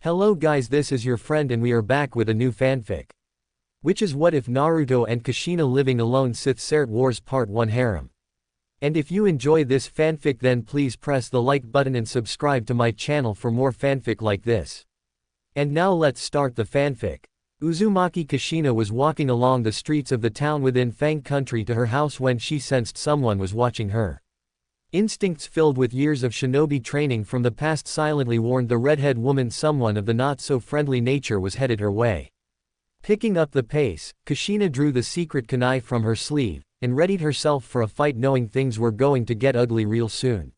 Hello guys, this is your friend and we are back with a new fanfic. Which is What If Naruto and Kushina Living Alone Sith Sart Wars Part 1 Harem. And if you enjoy this fanfic then please press the like button and subscribe to my channel for more fanfic like this. And now let's start the fanfic. Uzumaki Kushina was walking along the streets of the town within Fang country to her house when she sensed someone was watching her. Instincts filled with years of shinobi training from the past silently warned the redhead woman someone of the not-so-friendly nature was headed her way. Picking up the pace, Kushina drew the secret kunai from her sleeve, and readied herself for a fight knowing things were going to get ugly real soon.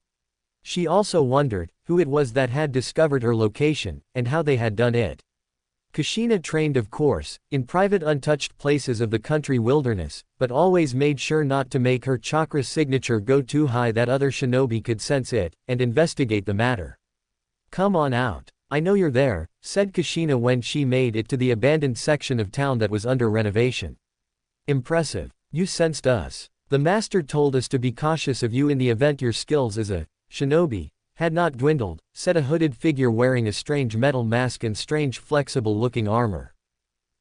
She also wondered who it was that had discovered her location, and how they had done it. Kushina trained of course, in private untouched places of the country wilderness, but always made sure not to make her chakra signature go too high that other shinobi could sense it, and investigate the matter. "Come on out. I know you're there," said Kushina when she made it to the abandoned section of town that was under renovation. "Impressive. You sensed us. The master told us to be cautious of you in the event your skills as a shinobi had not dwindled," said a hooded figure wearing a strange metal mask and strange flexible-looking armor.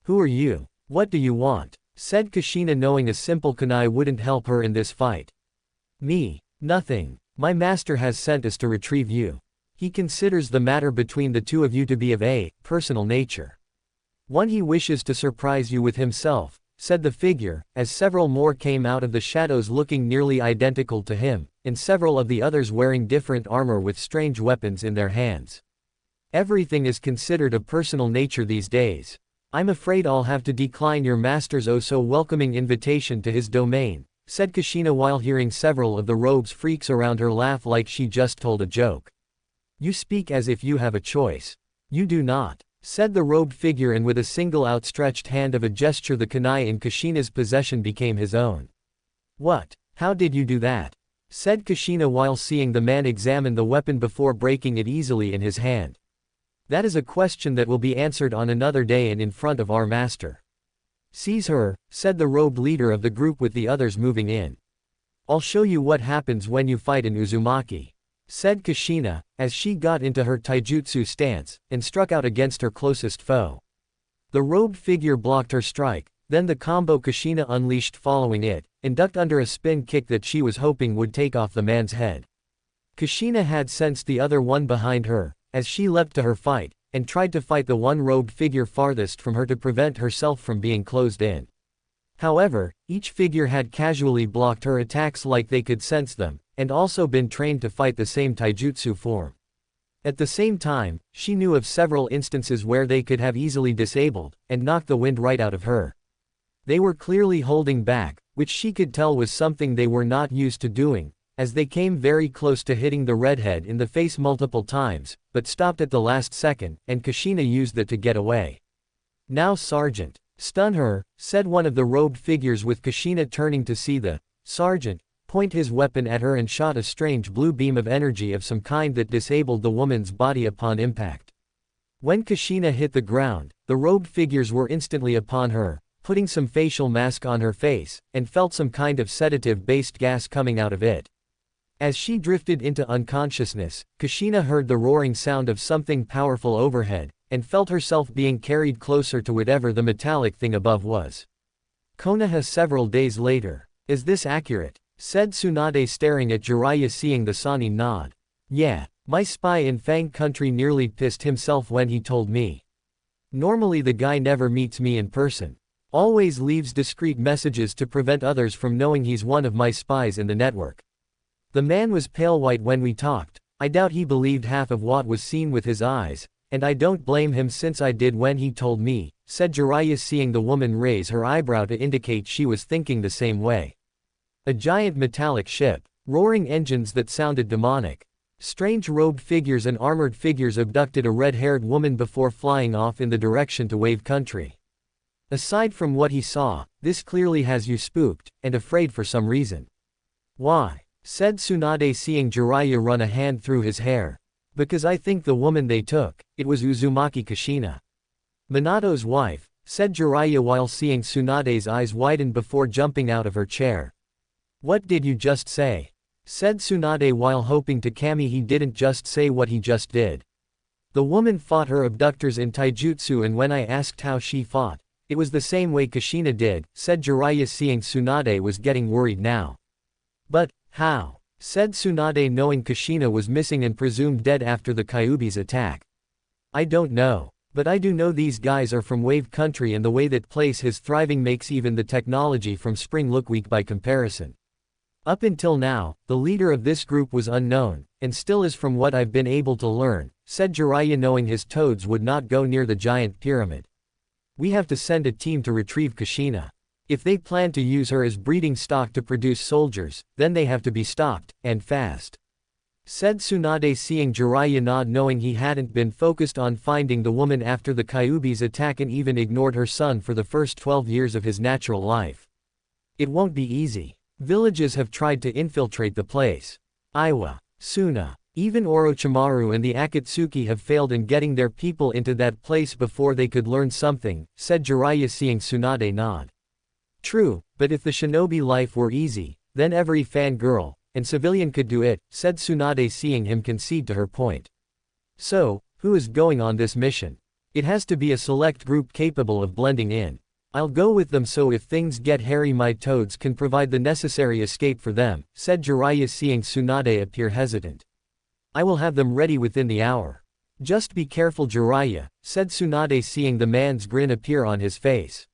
"Who are you? What do you want?" said Kushina knowing a simple kunai wouldn't help her in this fight. "Me? Nothing. My master has sent us to retrieve you. He considers the matter between the two of you to be of a personal nature. One he wishes to surprise you with himself," said the figure, as several more came out of the shadows looking nearly identical to him, and several of the others wearing different armor with strange weapons in their hands. "Everything is considered of personal nature these days. I'm afraid I'll have to decline your master's oh-so-welcoming invitation to his domain," said Kushina while hearing several of the robes freaks around her laugh like she just told a joke. "You speak as if you have a choice. You do not," said the robed figure, and with a single outstretched hand of a gesture the kunai in Kushina's possession became his own. "What? How did you do that?" said Kushina while seeing the man examine the weapon before breaking it easily in his hand. "That is a question that will be answered on another day and in front of our master." "Seize her," said the robed leader of the group with the others moving in. "I'll show you what happens when you fight in Uzumaki," said Kushina, as she got into her taijutsu stance, and struck out against her closest foe. The robed figure blocked her strike, then the combo Kushina unleashed following it, and ducked under a spin kick that she was hoping would take off the man's head. Kushina had sensed the other one behind her, as she leapt to her fight, and tried to fight the one robed figure farthest from her to prevent herself from being closed in. However, each figure had casually blocked her attacks like they could sense them, and also been trained to fight the same taijutsu form. At the same time, she knew of several instances where they could have easily disabled, and knocked the wind right out of her. They were clearly holding back, which she could tell was something they were not used to doing, as they came very close to hitting the redhead in the face multiple times, but stopped at the last second, and Kushina used that to get away. "Now Sergeant, stun her," said one of the robed figures with Kushina turning to see the sergeant point his weapon at her and shot a strange blue beam of energy of some kind that disabled the woman's body upon impact. When Kushina hit the ground, the robed figures were instantly upon her, putting some facial mask on her face, and felt some kind of sedative-based gas coming out of it. As she drifted into unconsciousness, Kushina heard the roaring sound of something powerful overhead, and felt herself being carried closer to whatever the metallic thing above was. Konoha several days later. "Is this accurate?" said Tsunade staring at Jiraiya seeing the Sani nod. "Yeah, my spy in Fang country nearly pissed himself when he told me. Normally the guy never meets me in person. Always leaves discreet messages to prevent others from knowing he's one of my spies in the network. The man was pale white when we talked. I doubt he believed half of what was seen with his eyes, and I don't blame him since I did when he told me," said Jiraiya seeing the woman raise her eyebrow to indicate she was thinking the same way. A giant metallic ship. Roaring engines that sounded demonic. Strange robed figures and armored figures abducted a red-haired woman before flying off in the direction to Wave Country. "Aside from what he saw, this clearly has you spooked, and afraid for some reason." "Why?" said Tsunade seeing Jiraiya run a hand through his hair. "Because I think the woman they took, it was Uzumaki Kushina. Minato's wife," said Jiraiya while seeing Tsunade's eyes widen before jumping out of her chair. "What did you just say?" said Tsunade while hoping to Kami he didn't just say what he just did. The woman fought her abductors in taijutsu, and when I asked how she fought, it was the same way Kushina did, said Jiraiya, seeing Tsunade was getting worried now. But, how? Said Tsunade, knowing Kushina was missing and presumed dead after the Kyuubi's attack. I don't know. But I do know these guys are from Wave Country, and the way that place is thriving makes even the technology from Spring look weak by comparison. Up until now, the leader of this group was unknown, and still is from what I've been able to learn, said Jiraiya, knowing his toads would not go near the giant pyramid. We have to send a team to retrieve Kushina. If they plan to use her as breeding stock to produce soldiers, then they have to be stopped, and fast. Said Tsunade, seeing Jiraiya nod, knowing he hadn't been focused on finding the woman after the Kyuubi's attack and even ignored her son for the first 12 years of his natural life. It won't be easy. Villages have tried to infiltrate the place. Iwa, Suna, even Orochimaru and the Akatsuki have failed in getting their people into that place before they could learn something, said Jiraiya, seeing Tsunade nod. True, but if the shinobi life were easy, then every fangirl and civilian could do it, said Tsunade, seeing him concede to her point. So, who is going on this mission? It has to be a select group capable of blending in. I'll go with them, so if things get hairy my toads can provide the necessary escape for them, said Jiraiya, seeing Tsunade appear hesitant. I will have them ready within the hour. Just be careful, Jiraiya, said Tsunade, seeing the man's grin appear on his face.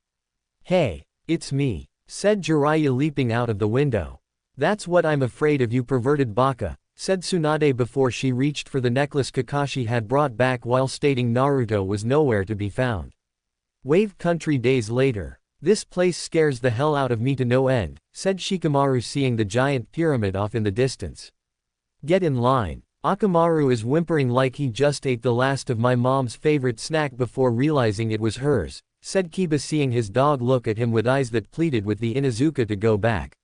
Hey, it's me, said Jiraiya, leaping out of the window. That's what I'm afraid of, you perverted baka, said Tsunade before she reached for the necklace Kakashi had brought back, while stating Naruto was nowhere to be found. Wave Country days later. This place scares the hell out of me to no end, said Shikamaru, seeing the giant pyramid off in the distance. Get in line. Akamaru is whimpering like he just ate the last of my mom's favorite snack before realizing it was hers, said Kiba, seeing his dog look at him with eyes that pleaded with the Inuzuka to go back.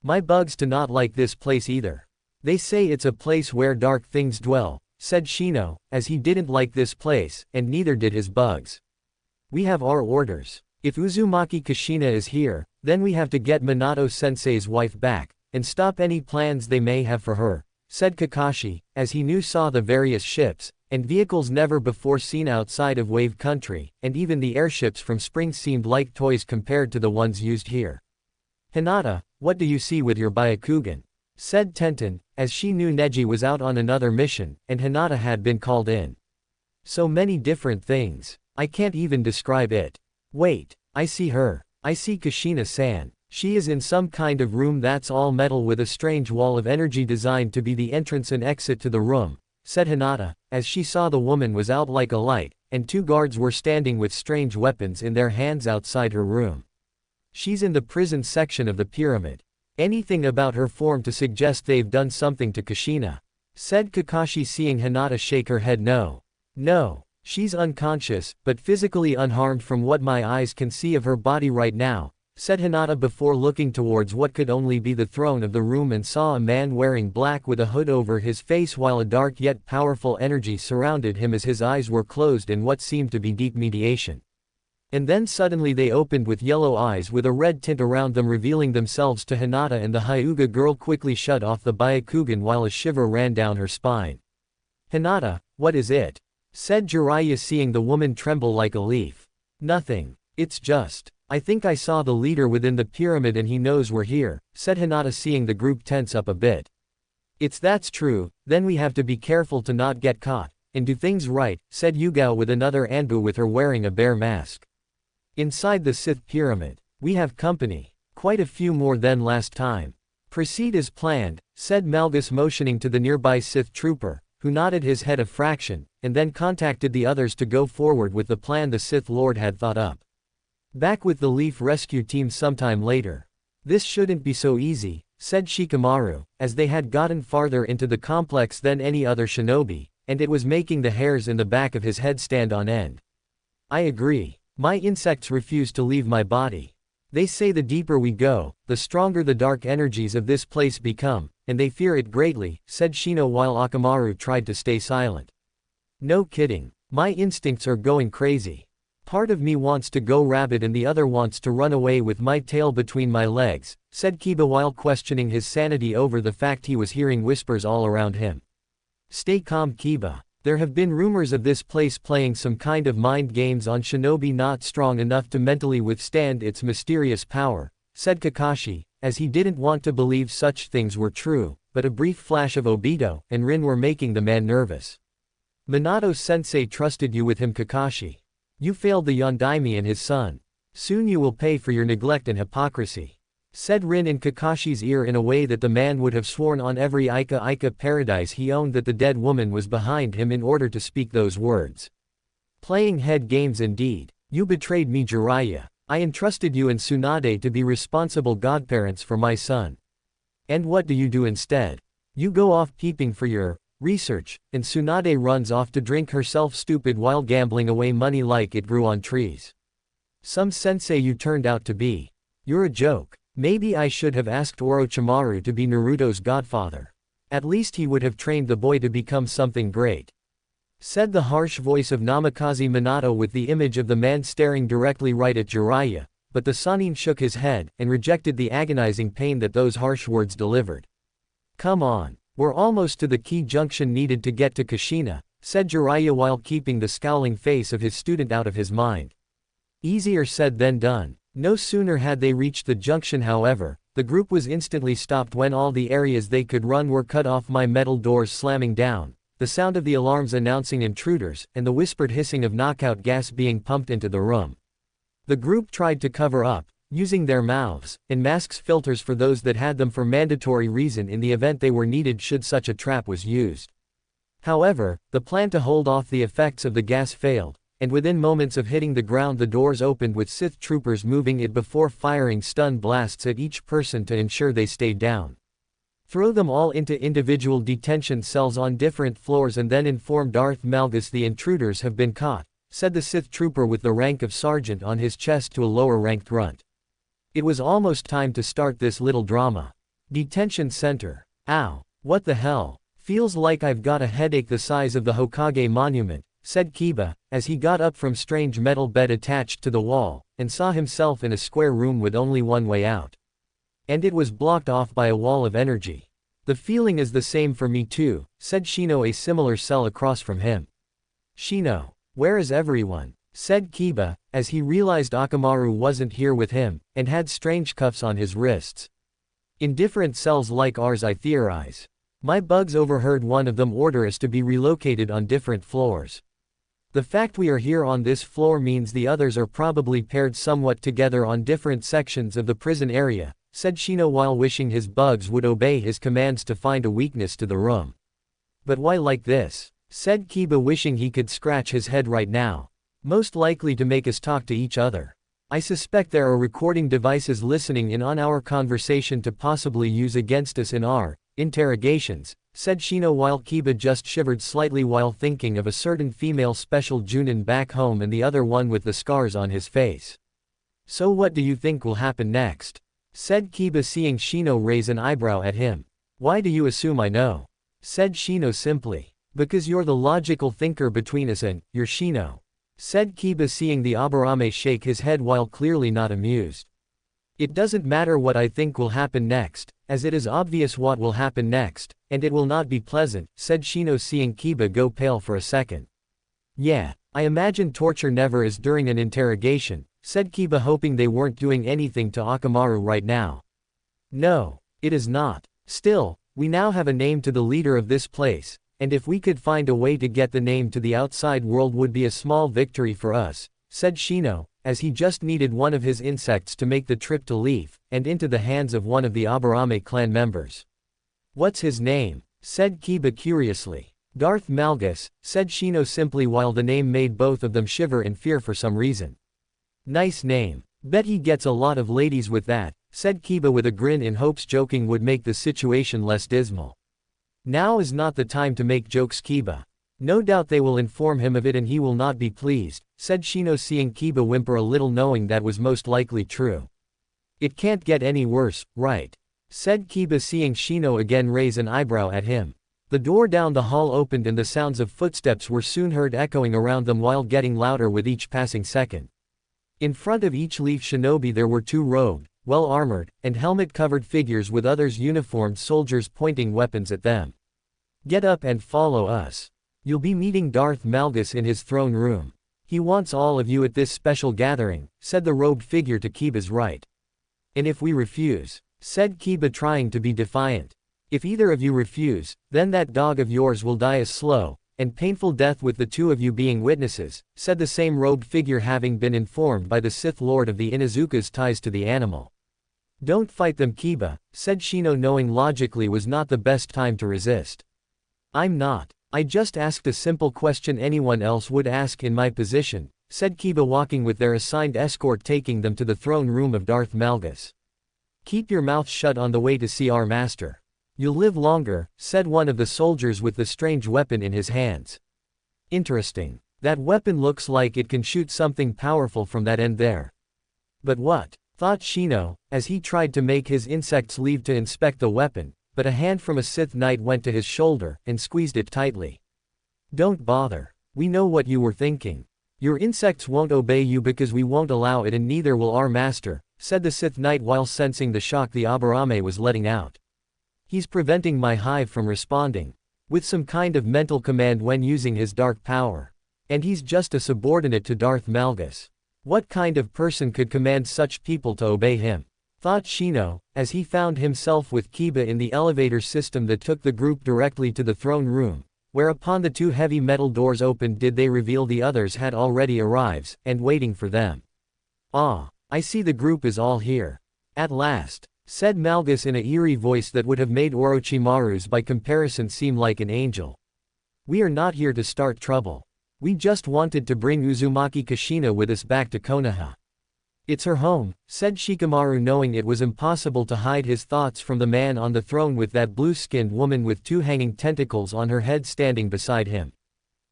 My bugs do not like this place either. They say it's a place where dark things dwell, said Shino, as he didn't like this place, and neither did his bugs. We have our orders. If Uzumaki Kushina is here, then we have to get Minato-sensei's wife back, and stop any plans they may have for her, said Kakashi, as he saw the various ships and vehicles never before seen outside of Wave Country, and even the airships from Spring seemed like toys compared to the ones used here. Hinata, what do you see with your Byakugan? Said Tenten, as she knew Neji was out on another mission, and Hinata had been called in. So many different things. I can't even describe it. Wait, I see her. I see Kushina-san. She is in some kind of room that's all metal with a strange wall of energy designed to be the entrance and exit to the room, said Hinata, as she saw the woman was out like a light, and two guards were standing with strange weapons in their hands outside her room. She's in the prison section of the pyramid. Anything about her form to suggest they've done something to Kushina, said Kakashi, seeing Hinata shake her head no. No. She's unconscious, but physically unharmed from what my eyes can see of her body right now, said Hinata before looking towards what could only be the throne of the room and saw a man wearing black with a hood over his face while a dark yet powerful energy surrounded him as his eyes were closed in what seemed to be deep meditation. And then suddenly they opened with yellow eyes with a red tint around them, revealing themselves to Hinata, and the Hyuga girl quickly shut off the Byakugan while a shiver ran down her spine. Hinata, what is it? Said Jiraiya, seeing the woman tremble like a leaf. Nothing. It's just. I think I saw the leader within the pyramid and he knows we're here, said Hinata, seeing the group tense up a bit. That's true, then we have to be careful to not get caught, and do things right, said Yugao with another Anbu with her wearing a bear mask. Inside the Sith pyramid, we have company. Quite a few more than last time. Proceed as planned, said Malgus, motioning to the nearby Sith trooper, who nodded his head a fraction, and then contacted the others to go forward with the plan the Sith Lord had thought up. Back with the Leaf rescue team sometime later. This shouldn't be so easy, said Shikamaru, as they had gotten farther into the complex than any other shinobi, and it was making the hairs in the back of his head stand on end. I agree. My insects refuse to leave my body. They say the deeper we go, the stronger the dark energies of this place become, and they fear it greatly, said Shino while Akamaru tried to stay silent. No kidding. My instincts are going crazy. Part of me wants to go rabbit and the other wants to run away with my tail between my legs, said Kiba while questioning his sanity over the fact he was hearing whispers all around him. Stay calm, Kiba. There have been rumors of this place playing some kind of mind games on shinobi not strong enough to mentally withstand its mysterious power, said Kakashi, as he didn't want to believe such things were true, but a brief flash of Obito and Rin were making the man nervous. Minato-sensei trusted you with him, Kakashi. You failed the Yondaime and his son. Soon you will pay for your neglect and hypocrisy, said Rin in Kakashi's ear in a way that the man would have sworn on every Ika paradise he owned that the dead woman was behind him in order to speak those words. Playing head games indeed. You betrayed me, Jiraiya. I entrusted you and Tsunade to be responsible godparents for my son. And what do you do instead? You go off peeping for your research, and Tsunade runs off to drink herself stupid while gambling away money like it grew on trees. Some sensei you turned out to be. You're a joke. Maybe I should have asked Orochimaru to be Naruto's godfather. At least he would have trained the boy to become something great, said the harsh voice of Namikaze Minato with the image of the man staring directly right at Jiraiya, but the Sannin shook his head and rejected the agonizing pain that those harsh words delivered. Come on. We're almost to the key junction needed to get to Kushina, said Jiraiya while keeping the scowling face of his student out of his mind. Easier said than done. No sooner had they reached the junction, however, the group was instantly stopped when all the areas they could run were cut off, my metal doors slamming down, the sound of the alarms announcing intruders, and the whispered hissing of knockout gas being pumped into the room. The group tried to cover up, using their mouths and masks filters for those that had them for mandatory reason in the event they were needed should such a trap was used. However, the plan to hold off the effects of the gas failed, and within moments of hitting the ground the doors opened with Sith troopers moving it before firing stun blasts at each person to ensure they stayed down. Throw them all into individual detention cells on different floors and then inform Darth Malgus the intruders have been caught, said the Sith trooper with the rank of sergeant on his chest to a lower-ranked runt. It was almost time to start this little drama. Detention center. Ow. What the hell? Feels like I've got a headache the size of the Hokage monument, said Kiba, as he got up from strange metal bed attached to the wall, and saw himself in a square room with only one way out. And it was blocked off by a wall of energy. The feeling is the same for me too, said Shino, a similar cell across from him. Shino, where is everyone? Said Kiba, as he realized Akamaru wasn't here with him, and had strange cuffs on his wrists. In different cells like ours, I theorize. My bugs overheard one of them order us to be relocated on different floors. The fact we are here on this floor means the others are probably paired somewhat together on different sections of the prison area, said Shino while wishing his bugs would obey his commands to find a weakness to the room. But why like this? Said Kiba, wishing he could scratch his head right now. Most likely to make us talk to each other. I suspect there are recording devices listening in on our conversation to possibly use against us in our interrogations, said Shino while Kiba just shivered slightly while thinking of a certain female special Junin back home and the other one with the scars on his face. So what do you think will happen next? Said Kiba, seeing Shino raise an eyebrow at him. Why do you assume I know? Said Shino simply. Because you're the logical thinker between us and you're Shino. Said Kiba, seeing the Aburame shake his head while clearly not amused. It doesn't matter what I think will happen next, as it is obvious what will happen next, and it will not be pleasant, said Shino, seeing Kiba go pale for a second. Yeah, I imagine torture never is during an interrogation, said Kiba, hoping they weren't doing anything to Akamaru right now. No, it is not. Still, we now have a name to the leader of this place, and if we could find a way to get the name to the outside world would be a small victory for us, said Shino, as he just needed one of his insects to make the trip to Leaf, and into the hands of one of the Aburame clan members. What's his name? Said Kiba curiously. Darth Malgus, said Shino simply while the name made both of them shiver in fear for some reason. Nice name. Bet he gets a lot of ladies with that, said Kiba with a grin in hopes joking would make the situation less dismal. Now is not the time to make jokes, Kiba. No doubt they will inform him of it and he will not be pleased, said Shino, seeing Kiba whimper a little, knowing that was most likely true. It can't get any worse, right? Said Kiba, seeing Shino again raise an eyebrow at him. The door down the hall opened and the sounds of footsteps were soon heard echoing around them while getting louder with each passing second. In front of each Leaf shinobi there were two robed, well-armored, and helmet-covered figures with others uniformed soldiers pointing weapons at them. Get up and follow us. You'll be meeting Darth Malgus in his throne room. He wants all of you at this special gathering, said the robed figure to Kiba's right. And if we refuse, said Kiba trying to be defiant. If either of you refuse, then that dog of yours will die a slow and painful death with the two of you being witnesses, said the same robed figure having been informed by the Sith Lord of the Inuzuka's ties to the animal. Don't fight them, Kiba, said Shino, knowing logically was not the best time to resist. I'm not. I just asked a simple question anyone else would ask in my position, said Kiba, walking with their assigned escort, taking them to the throne room of Darth Malgus. Keep your mouth shut on the way to see our master. You'll live longer, said one of the soldiers with the strange weapon in his hands. Interesting. That weapon looks like it can shoot something powerful from that end there. But what? Thought Shino, as he tried to make his insects leave to inspect the weapon, but a hand from a Sith Knight went to his shoulder and squeezed it tightly. Don't bother. We know what you were thinking. Your insects won't obey you because we won't allow it, and neither will our master, said the Sith Knight while sensing the shock the Aburame was letting out. He's preventing my hive from responding with some kind of mental command when using his dark power. And he's just a subordinate to Darth Malgus. What kind of person could command such people to obey him? Thought Shino, as he found himself with Kiba in the elevator system that took the group directly to the throne room, whereupon the two heavy metal doors opened did they reveal the others had already arrived, and waiting for them. Ah, I see the group is all here. At last, said Malgus in a eerie voice that would have made Orochimaru's by comparison seem like an angel. We are not here to start trouble. We just wanted to bring Uzumaki Kushina with us back to Konoha. It's her home, said Shikamaru, knowing it was impossible to hide his thoughts from the man on the throne with that blue-skinned woman with two hanging tentacles on her head standing beside him.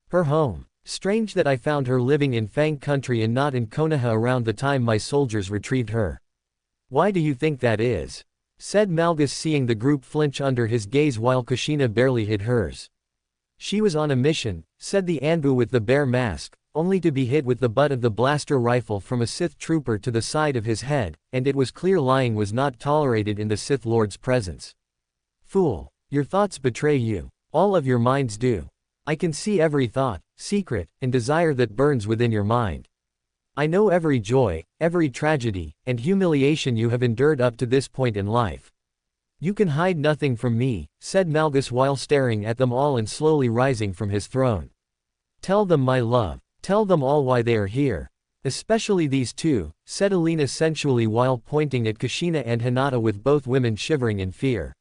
Her home. Strange that I found her living in Fang country and not in Konoha around the time my soldiers retrieved her. Why do you think that is? Said Malgus, seeing the group flinch under his gaze while Kushina barely hid hers. She was on a mission, said the Anbu with the bear mask, only to be hit with the butt of the blaster rifle from a Sith trooper to the side of his head, and it was clear lying was not tolerated in the Sith Lord's presence. Fool. Your thoughts betray you. All of your minds do. I can see every thought, secret, and desire that burns within your mind. I know every joy, every tragedy, and humiliation you have endured up to this point in life. You can hide nothing from me, said Malgus while staring at them all and slowly rising from his throne. Tell them, my love. Tell them all why they are here. Especially these two, said Alina sensually while pointing at Kushina and Hinata, with both women shivering in fear.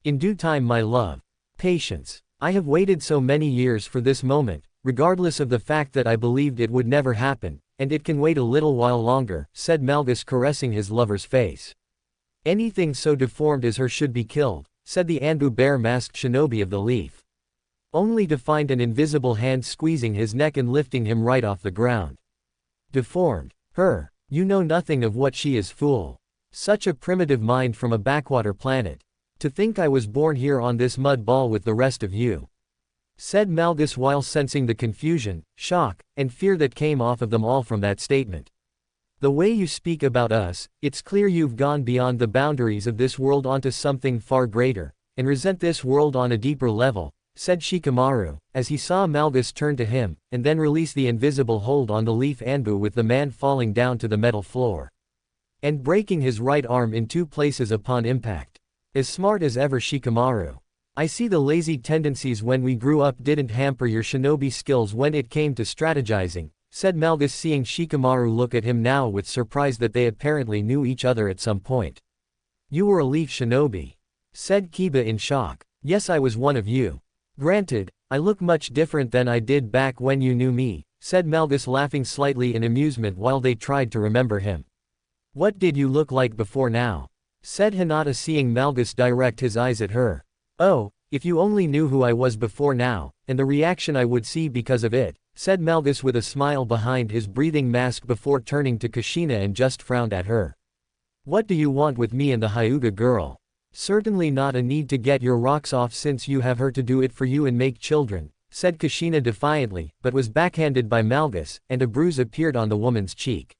In due time, my love. Patience. I have waited so many years for this moment, regardless of the fact that I believed it would never happen. And it can wait a little while longer, said Malgus, caressing his lover's face. Anything so deformed as her should be killed, said the Anbu bear-masked shinobi of the leaf. Only to find an invisible hand squeezing his neck and lifting him right off the ground. Deformed. Her. You know nothing of what she is, fool. Such a primitive mind from a backwater planet. To think I was born here on this mud ball with the rest of you. Said Malgus while sensing the confusion, shock, and fear that came off of them all from that statement. The way you speak about us, it's clear you've gone beyond the boundaries of this world onto something far greater, and resent this world on a deeper level, said Shikamaru, as he saw Malgus turn to him, and then release the invisible hold on the leaf Anbu with the man falling down to the metal floor. And breaking his right arm in two places upon impact. As smart as ever, Shikamaru. I see the lazy tendencies when we grew up didn't hamper your shinobi skills when it came to strategizing, said Malgus, seeing Shikamaru look at him now with surprise that they apparently knew each other at some point. You were a leaf shinobi. Said Kiba in shock. Yes, I was one of you. Granted, I look much different than I did back when you knew me, said Malgus, laughing slightly in amusement while they tried to remember him. What did you look like before now? Said Hinata, seeing Malgus direct his eyes at her. Oh, if you only knew who I was before now, and the reaction I would see because of it, said Malgus with a smile behind his breathing mask before turning to Kushina and just frowned at her. What do you want with me and the Hyuga girl? Certainly not a need to get your rocks off since you have her to do it for you and make children, said Kushina defiantly, but was backhanded by Malgus, and a bruise appeared on the woman's cheek.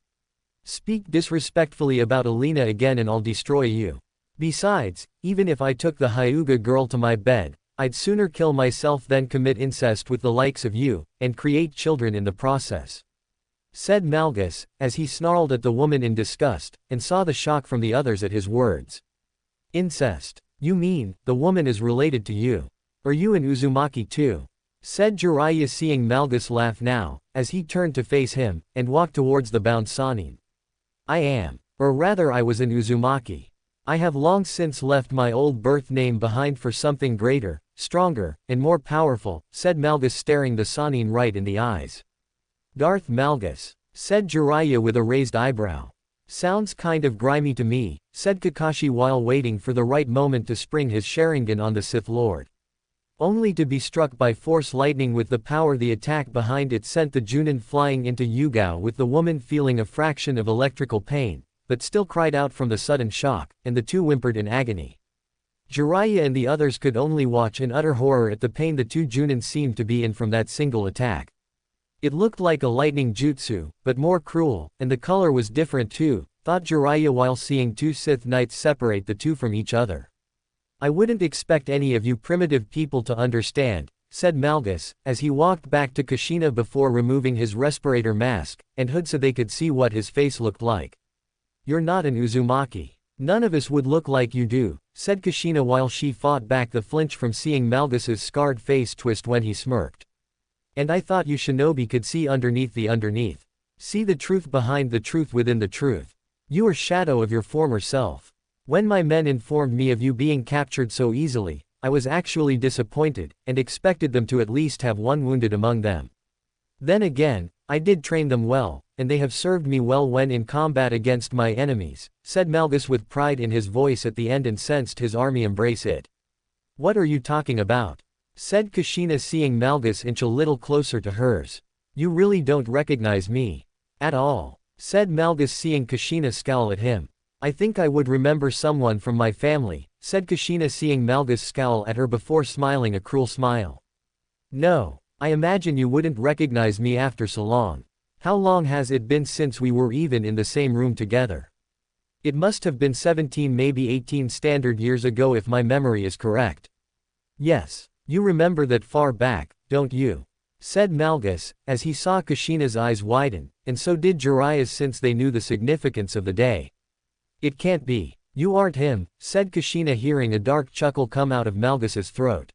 Speak disrespectfully about Alina again and I'll destroy you. Besides, even if I took the Hyuga girl to my bed, I'd sooner kill myself than commit incest with the likes of you, and create children in the process," said Malgus, as he snarled at the woman in disgust, and saw the shock from the others at his words. "Incest? You mean, the woman is related to you? Are you an Uzumaki too?" said Jiraiya, seeing Malgus laugh now, as he turned to face him, and walked towards the bound Sannin. "I am. Or rather I was an Uzumaki. I have long since left my old birth name behind for something greater, stronger, and more powerful," said Malgus, staring the Sannin right in the eyes. "Darth Malgus," said Jiraiya with a raised eyebrow. "Sounds kind of grimy to me," said Kakashi while waiting for the right moment to spring his Sharingan on the Sith Lord. Only to be struck by force lightning with the power the attack behind it sent the Junin flying into Yugao, with the woman feeling a fraction of electrical pain, but still cried out from the sudden shock, and the two whimpered in agony. Jiraiya and the others could only watch in utter horror at the pain the two Junin seemed to be in from that single attack. It looked like a lightning jutsu, but more cruel, and the color was different too, thought Jiraiya while seeing two Sith Knights separate the two from each other. "I wouldn't expect any of you primitive people to understand," said Malgus, as he walked back to Kushina before removing his respirator mask and hood so they could see what his face looked like. "You're not an Uzumaki. None of us would look like you do," said Kushina while she fought back the flinch from seeing Malgus's scarred face twist when he smirked. "And I thought you shinobi could see underneath the underneath. See the truth behind the truth within the truth. You are shadow of your former self. When my men informed me of you being captured so easily, I was actually disappointed, and expected them to at least have one wounded among them. Then again, I did train them well, and they have served me well when in combat against my enemies," said Malgus with pride in his voice at the end, and sensed his army embrace it. "What are you talking about?" said Kushina, seeing Malgus inch a little closer to hers. "You really don't recognize me at all," said Malgus, seeing Kushina scowl at him. "I think I would remember someone from my family," said Kushina, seeing Malgus scowl at her before smiling a cruel smile. "No. I imagine you wouldn't recognize me after so long. How long has it been since we were even in the same room together? It must have been 17, maybe 18 standard years ago if my memory is correct." "Yes. You remember that far back, don't you?" said Malgus, as he saw Kushina's eyes widen, and so did Jiraiya's, since they knew the significance of the day. "It can't be. You aren't him," said Kushina, hearing a dark chuckle come out of Malgus's throat.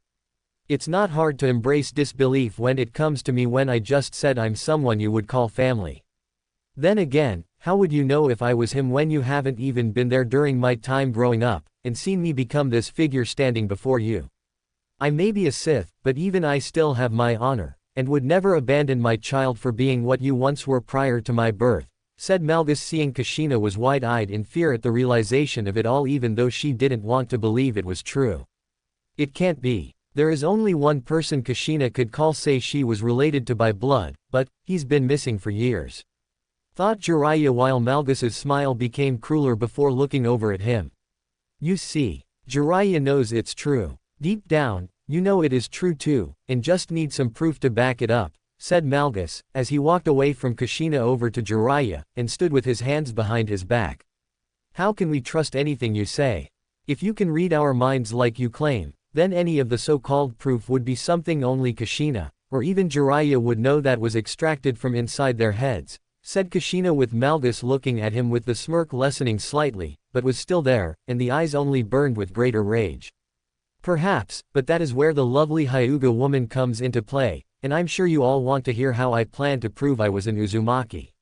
"It's not hard to embrace disbelief when it comes to me when I just said I'm someone you would call family. Then again, how would you know if I was him when you haven't even been there during my time growing up, and seen me become this figure standing before you? I may be a Sith, but even I still have my honor, and would never abandon my child for being what you once were prior to my birth," said Malgus, seeing Kushina was wide-eyed in fear at the realization of it all, even though she didn't want to believe it was true. "It can't be. There is only one person Kushina could say she was related to by blood, but he's been missing for years," thought Jiraiya while Malgus's smile became crueler before looking over at him. "You see, Jiraiya knows it's true. Deep down, you know it is true too, and just need some proof to back it up," said Malgus, as he walked away from Kushina over to Jiraiya, and stood with his hands behind his back. "How can we trust anything you say? If you can read our minds like you claim, then any of the so-called proof would be something only Kushina, or even Jiraiya would know that was extracted from inside their heads," said Kushina, with Malgus looking at him with the smirk lessening slightly, but was still there, and the eyes only burned with greater rage. "Perhaps, but that is where the lovely Hyuga woman comes into play, and I'm sure you all want to hear how I plan to prove I was an Uzumaki.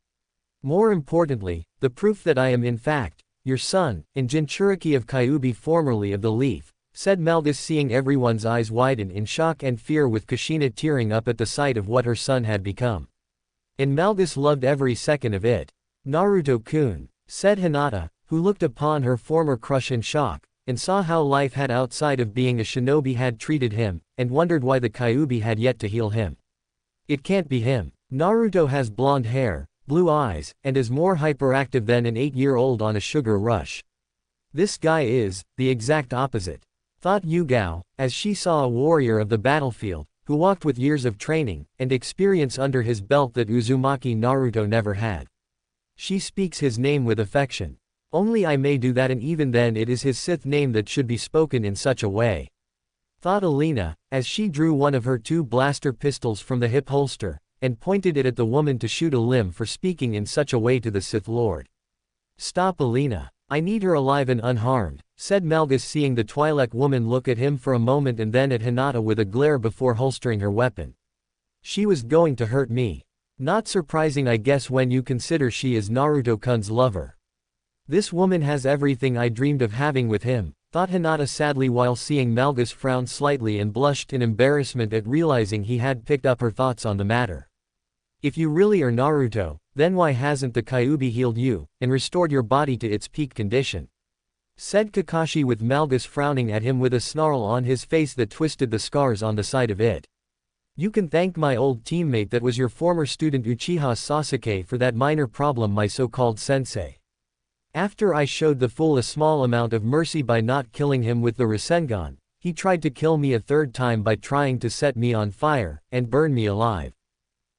More importantly, the proof that I am in fact your son, and Jinchuriki of Kyuubi, formerly of the Leaf," said Malgus, seeing everyone's eyes widen in shock and fear, with Kushina tearing up at the sight of what her son had become. "And Malgus loved every second of it. Naruto-kun," said Hinata, who looked upon her former crush in shock, and saw how life had outside of being a shinobi had treated him, and wondered why the Kyuubi had yet to heal him. "It can't be him. Naruto has blonde hair, blue eyes, and is more hyperactive than an 8-year-old on a sugar rush. This guy is the exact opposite," thought Yugao, as she saw a warrior of the battlefield, who walked with years of training and experience under his belt that Uzumaki Naruto never had. "She speaks his name with affection. Only I may do that, and even then it is his Sith name that should be spoken in such a way. thought Alina, as she drew one of her two blaster pistols from the hip holster, and pointed it at the woman to shoot a limb for speaking in such a way to the Sith Lord. Stop, Alina. I need her alive and unharmed, said Malgus, seeing the Twi'lek woman look at him for a moment and then at Hinata with a glare before holstering her weapon. She was going to hurt me. Not surprising, I guess, when you consider she is Naruto-kun's lover. This woman has everything I dreamed of having with him, thought Hinata sadly while seeing Malgus frown slightly and blushed in embarrassment at realizing he had picked up her thoughts on the matter. If you really are Naruto, then why hasn't the Kyuubi healed you, and restored your body to its peak condition? Said Kakashi with Malgus frowning at him with a snarl on his face that twisted the scars on the side of it. You can thank my old teammate that was your former student Uchiha Sasuke for that minor problem, my so-called sensei. After I showed the fool a small amount of mercy by not killing him with the Rasengan, he tried to kill me a third time by trying to set me on fire, and burn me alive.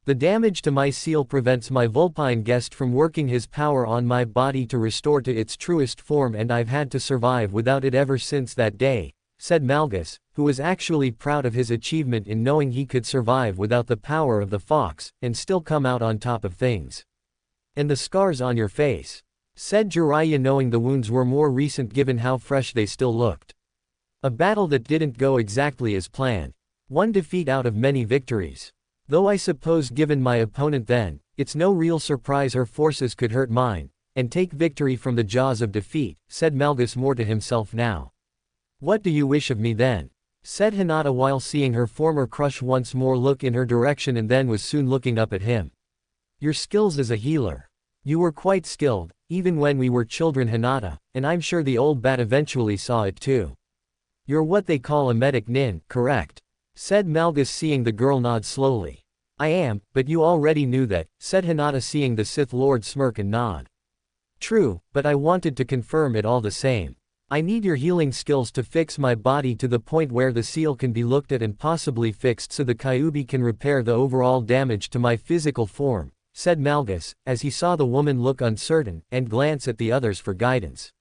The damage to my seal prevents my Vulpine guest from working his power on my body to restore to its truest form, and I've had to survive without it ever since that day, said Malgus, who was actually proud of his achievement in knowing he could survive without the power of the fox, and still come out on top of things. And the scars on your face, said Jiraiya, knowing the wounds were more recent given how fresh they still looked. A battle that didn't go exactly as planned. One defeat out of many victories. Though I suppose given my opponent then, it's no real surprise her forces could hurt mine, and take victory from the jaws of defeat, said Malgus more to himself now. What do you wish of me then? Said Hinata while seeing her former crush once more look in her direction and then was soon looking up at him. Your skills as a healer. You were quite skilled, even when we were children, Hinata, and I'm sure the old bat eventually saw it too. You're what they call a medic nin, correct? Said Malgus, seeing the girl nod slowly. I am, but you already knew that, said Hinata, seeing the Sith Lord smirk and nod. True, but I wanted to confirm it all the same. I need your healing skills to fix my body to the point where the seal can be looked at and possibly fixed so the Kyuubi can repair the overall damage to my physical form, said Malgus, as he saw the woman look uncertain, and glance at the others for guidance.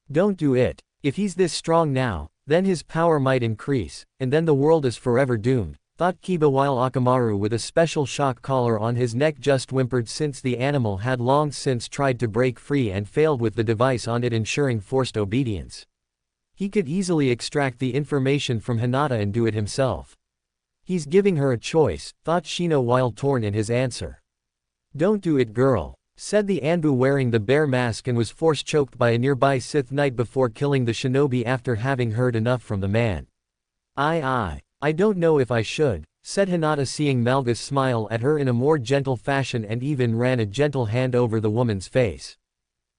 Don't do it. If he's this strong now, then his power might increase, and then the world is forever doomed, thought Kiba while Akamaru with a special shock collar on his neck just whimpered, since the animal had long since tried to break free and failed with the device on it ensuring forced obedience. He could easily extract the information from Hinata and do it himself. He's giving her a choice, thought Shino while torn in his answer. Don't do it, girl, said the Anbu wearing the bear mask and was force choked by a nearby Sith Knight before killing the shinobi after having heard enough from the man. I don't know if I should, said Hinata, seeing Malgus smile at her in a more gentle fashion and even ran a gentle hand over the woman's face.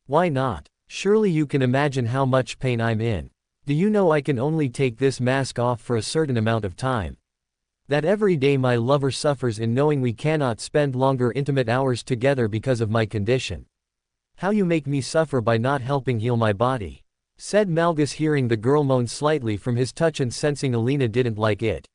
Why not? Surely you can imagine how much pain I'm in. Do you know I can only take this mask off for a certain amount of time? That every day my lover suffers in knowing we cannot spend longer intimate hours together because of my condition. How you make me suffer by not helping heal my body, said Malgus, hearing the girl moan slightly from his touch and sensing Alina didn't like it.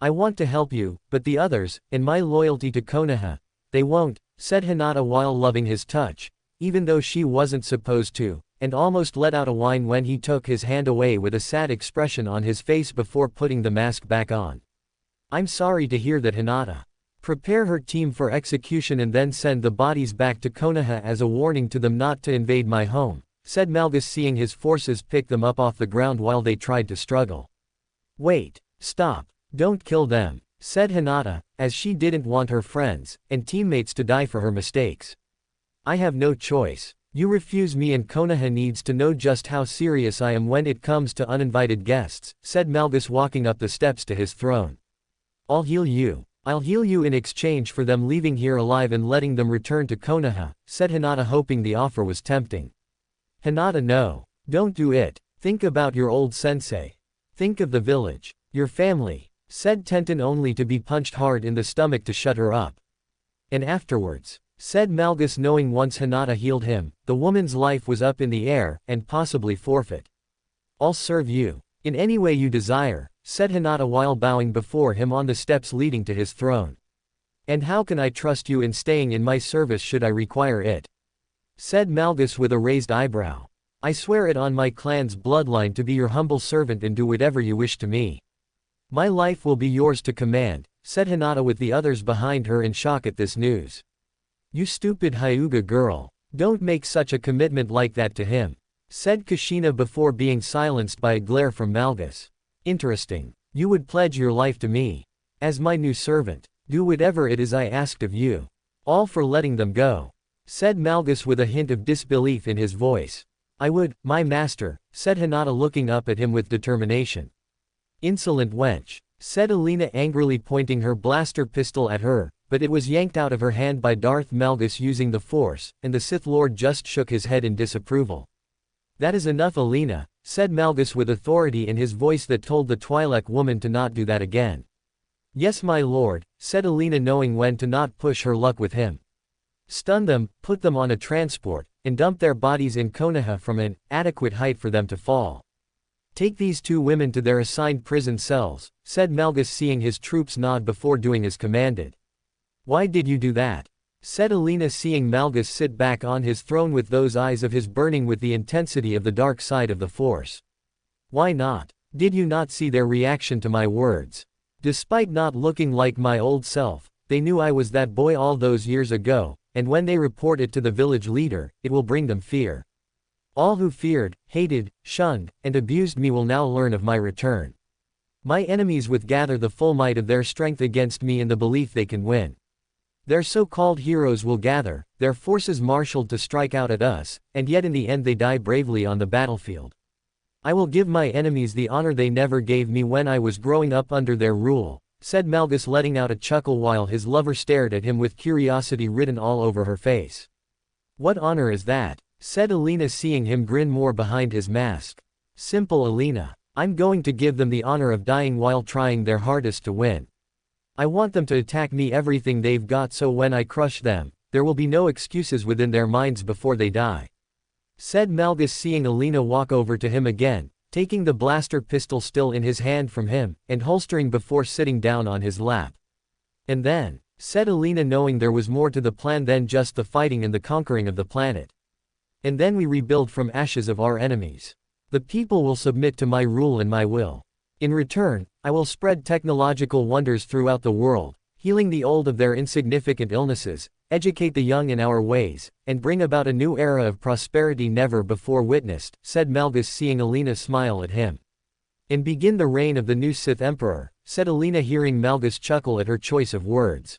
I want to help you, but the others, and my loyalty to Konoha, they won't, said Hinata while loving his touch, even though she wasn't supposed to, and almost let out a whine when he took his hand away with a sad expression on his face before putting the mask back on. I'm sorry to hear that, Hinata. Prepare her team for execution and then send the bodies back to Konoha as a warning to them not to invade my home, said Malgus, seeing his forces pick them up off the ground while they tried to struggle. Wait, stop, don't kill them, said Hinata, as she didn't want her friends and teammates to die for her mistakes. I have no choice. You refuse me and Konoha needs to know just how serious I am when it comes to uninvited guests, said Malgus, walking up the steps to his throne. I'll heal you. I'll heal you in exchange for them leaving here alive and letting them return to Konoha, said Hinata, hoping the offer was tempting. Hinata, no. Don't do it. Think about your old sensei. Think of the village. Your family, said Tenten, only to be punched hard in the stomach to shut her up. And afterwards, said Malgus, knowing once Hinata healed him, the woman's life was up in the air, and possibly forfeit. I'll serve you. In any way you desire, said Hinata while bowing before him on the steps leading to his throne. And how can I trust you in staying in my service should I require it? Said Malgus with a raised eyebrow. I swear it on my clan's bloodline to be your humble servant and do whatever you wish to me. My life will be yours to command, said Hinata with the others behind her in shock at this news. You stupid Hyuga girl. Don't make such a commitment like that to him, said Kushina before being silenced by a glare from Malgus. Interesting. You would pledge your life to me. As my new servant. Do whatever it is I asked of you. All for letting them go, said Malgus with a hint of disbelief in his voice. I would, my master, said Hinata looking up at him with determination. Insolent wench, said Alina angrily pointing her blaster pistol at her, but it was yanked out of her hand by Darth Malgus using the Force, and the Sith Lord just shook his head in disapproval. That is enough, Alina, said Malgus with authority in his voice that told the Twi'lek woman to not do that again. Yes, my lord, said Alina, knowing when to not push her luck with him. Stun them, put them on a transport, and dump their bodies in Konoha from an adequate height for them to fall. Take these two women to their assigned prison cells, said Malgus, seeing his troops nod before doing as commanded. Why did you do that? Said Alina, seeing Malgus sit back on his throne with those eyes of his burning with the intensity of the dark side of the Force. Why not? Did you not see their reaction to my words? Despite not looking like my old self, they knew I was that boy all those years ago, and when they report it to the village leader, it will bring them fear. All who feared, hated, shunned, and abused me will now learn of my return. My enemies will gather the full might of their strength against me in the belief they can win. Their so-called heroes will gather, their forces marshaled to strike out at us, and yet in the end they die bravely on the battlefield. I will give my enemies the honor they never gave me when I was growing up under their rule, said Malgus, letting out a chuckle while his lover stared at him with curiosity written all over her face. What honor is that? Said Alina, seeing him grin more behind his mask. Simple, Alina. I'm going to give them the honor of dying while trying their hardest to win. I want them to attack me everything they've got, so when I crush them, there will be no excuses within their minds before they die. Said Malgus, seeing Alina walk over to him again, taking the blaster pistol still in his hand from him, and holstering before sitting down on his lap. And then, said Alina, knowing there was more to the plan than just the fighting and the conquering of the planet. And then we rebuild from ashes of our enemies. The people will submit to my rule and my will. In return, I will spread technological wonders throughout the world, healing the old of their insignificant illnesses, educate the young in our ways, and bring about a new era of prosperity never before witnessed, said Malgus, seeing Alina smile at him. And begin the reign of the new Sith Emperor, said Alina, hearing Malgus chuckle at her choice of words.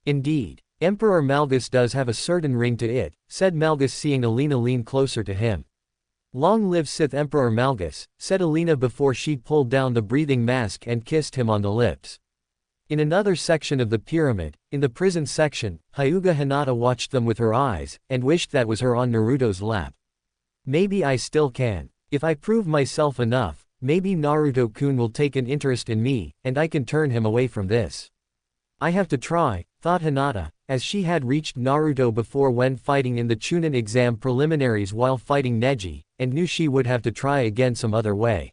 Indeed, Emperor Malgus does have a certain ring to it, said Malgus, seeing Alina lean closer to him. Long live Sith Emperor Malgus, said Alina before she pulled down the breathing mask and kissed him on the lips. In another section of the pyramid, in the prison section, Hyuga Hinata watched them with her eyes, and wished that was her on Naruto's lap. Maybe I still can. If I prove myself enough, maybe Naruto-kun will take an interest in me, and I can turn him away from this. I have to try, thought Hinata, as she had reached Naruto before when fighting in the Chunin exam preliminaries while fighting Neji, and knew she would have to try again some other way.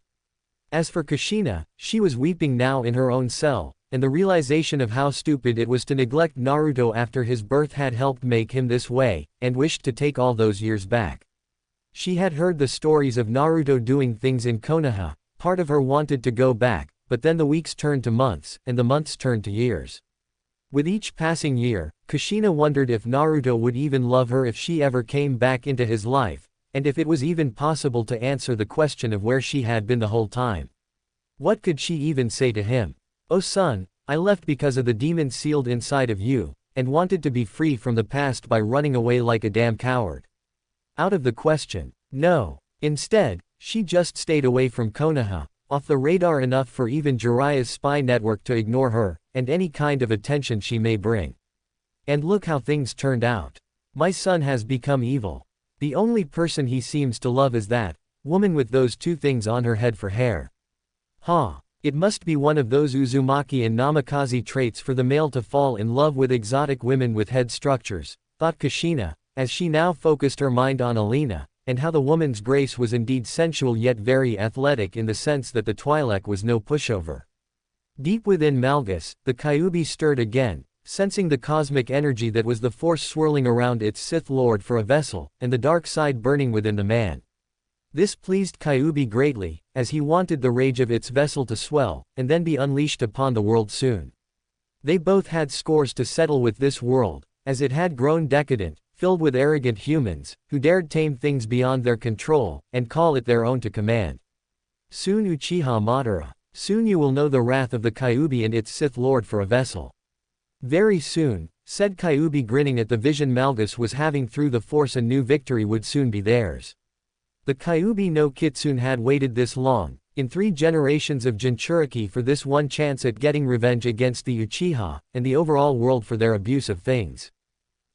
As for Kushina, she was weeping now in her own cell, and the realization of how stupid it was to neglect Naruto after his birth had helped make him this way, and wished to take all those years back. She had heard the stories of Naruto doing things in Konoha, part of her wanted to go back, but then the weeks turned to months, and the months turned to years. With each passing year, Kushina wondered if Naruto would even love her if she ever came back into his life, and if it was even possible to answer the question of where she had been the whole time. What could she even say to him? Oh son, I left because of the demon sealed inside of you, and wanted to be free from the past by running away like a damn coward. Out of the question. No. Instead, she just stayed away from Konoha, off the radar enough for even Jiraiya's spy network to ignore her, and any kind of attention she may bring. And look how things turned out. My son has become evil. The only person he seems to love is that woman with those two things on her head for hair. Huh. It must be one of those Uzumaki and Namikaze traits for the male to fall in love with exotic women with head structures, thought Kushina, as she now focused her mind on Alina, and how the woman's grace was indeed sensual yet very athletic in the sense that the Twi'lek was no pushover. Deep within Malgus, the Kyuubi stirred again, sensing the cosmic energy that was the Force swirling around its Sith Lord for a vessel, and the dark side burning within the man. This pleased Kyuubi greatly, as he wanted the rage of its vessel to swell, and then be unleashed upon the world soon. They both had scores to settle with this world, as it had grown decadent, filled with arrogant humans, who dared tame things beyond their control, and call it their own to command. Soon Uchiha Madara. Soon you will know the wrath of the Kyuubi and its Sith Lord for a vessel. Very soon, said Kyuubi grinning at the vision Malgus was having through the Force. A new victory would soon be theirs. The Kyuubi no Kitsune had waited this long, in 3 generations of Jinchuriki, for this one chance at getting revenge against the Uchiha, and the overall world for their abuse of things.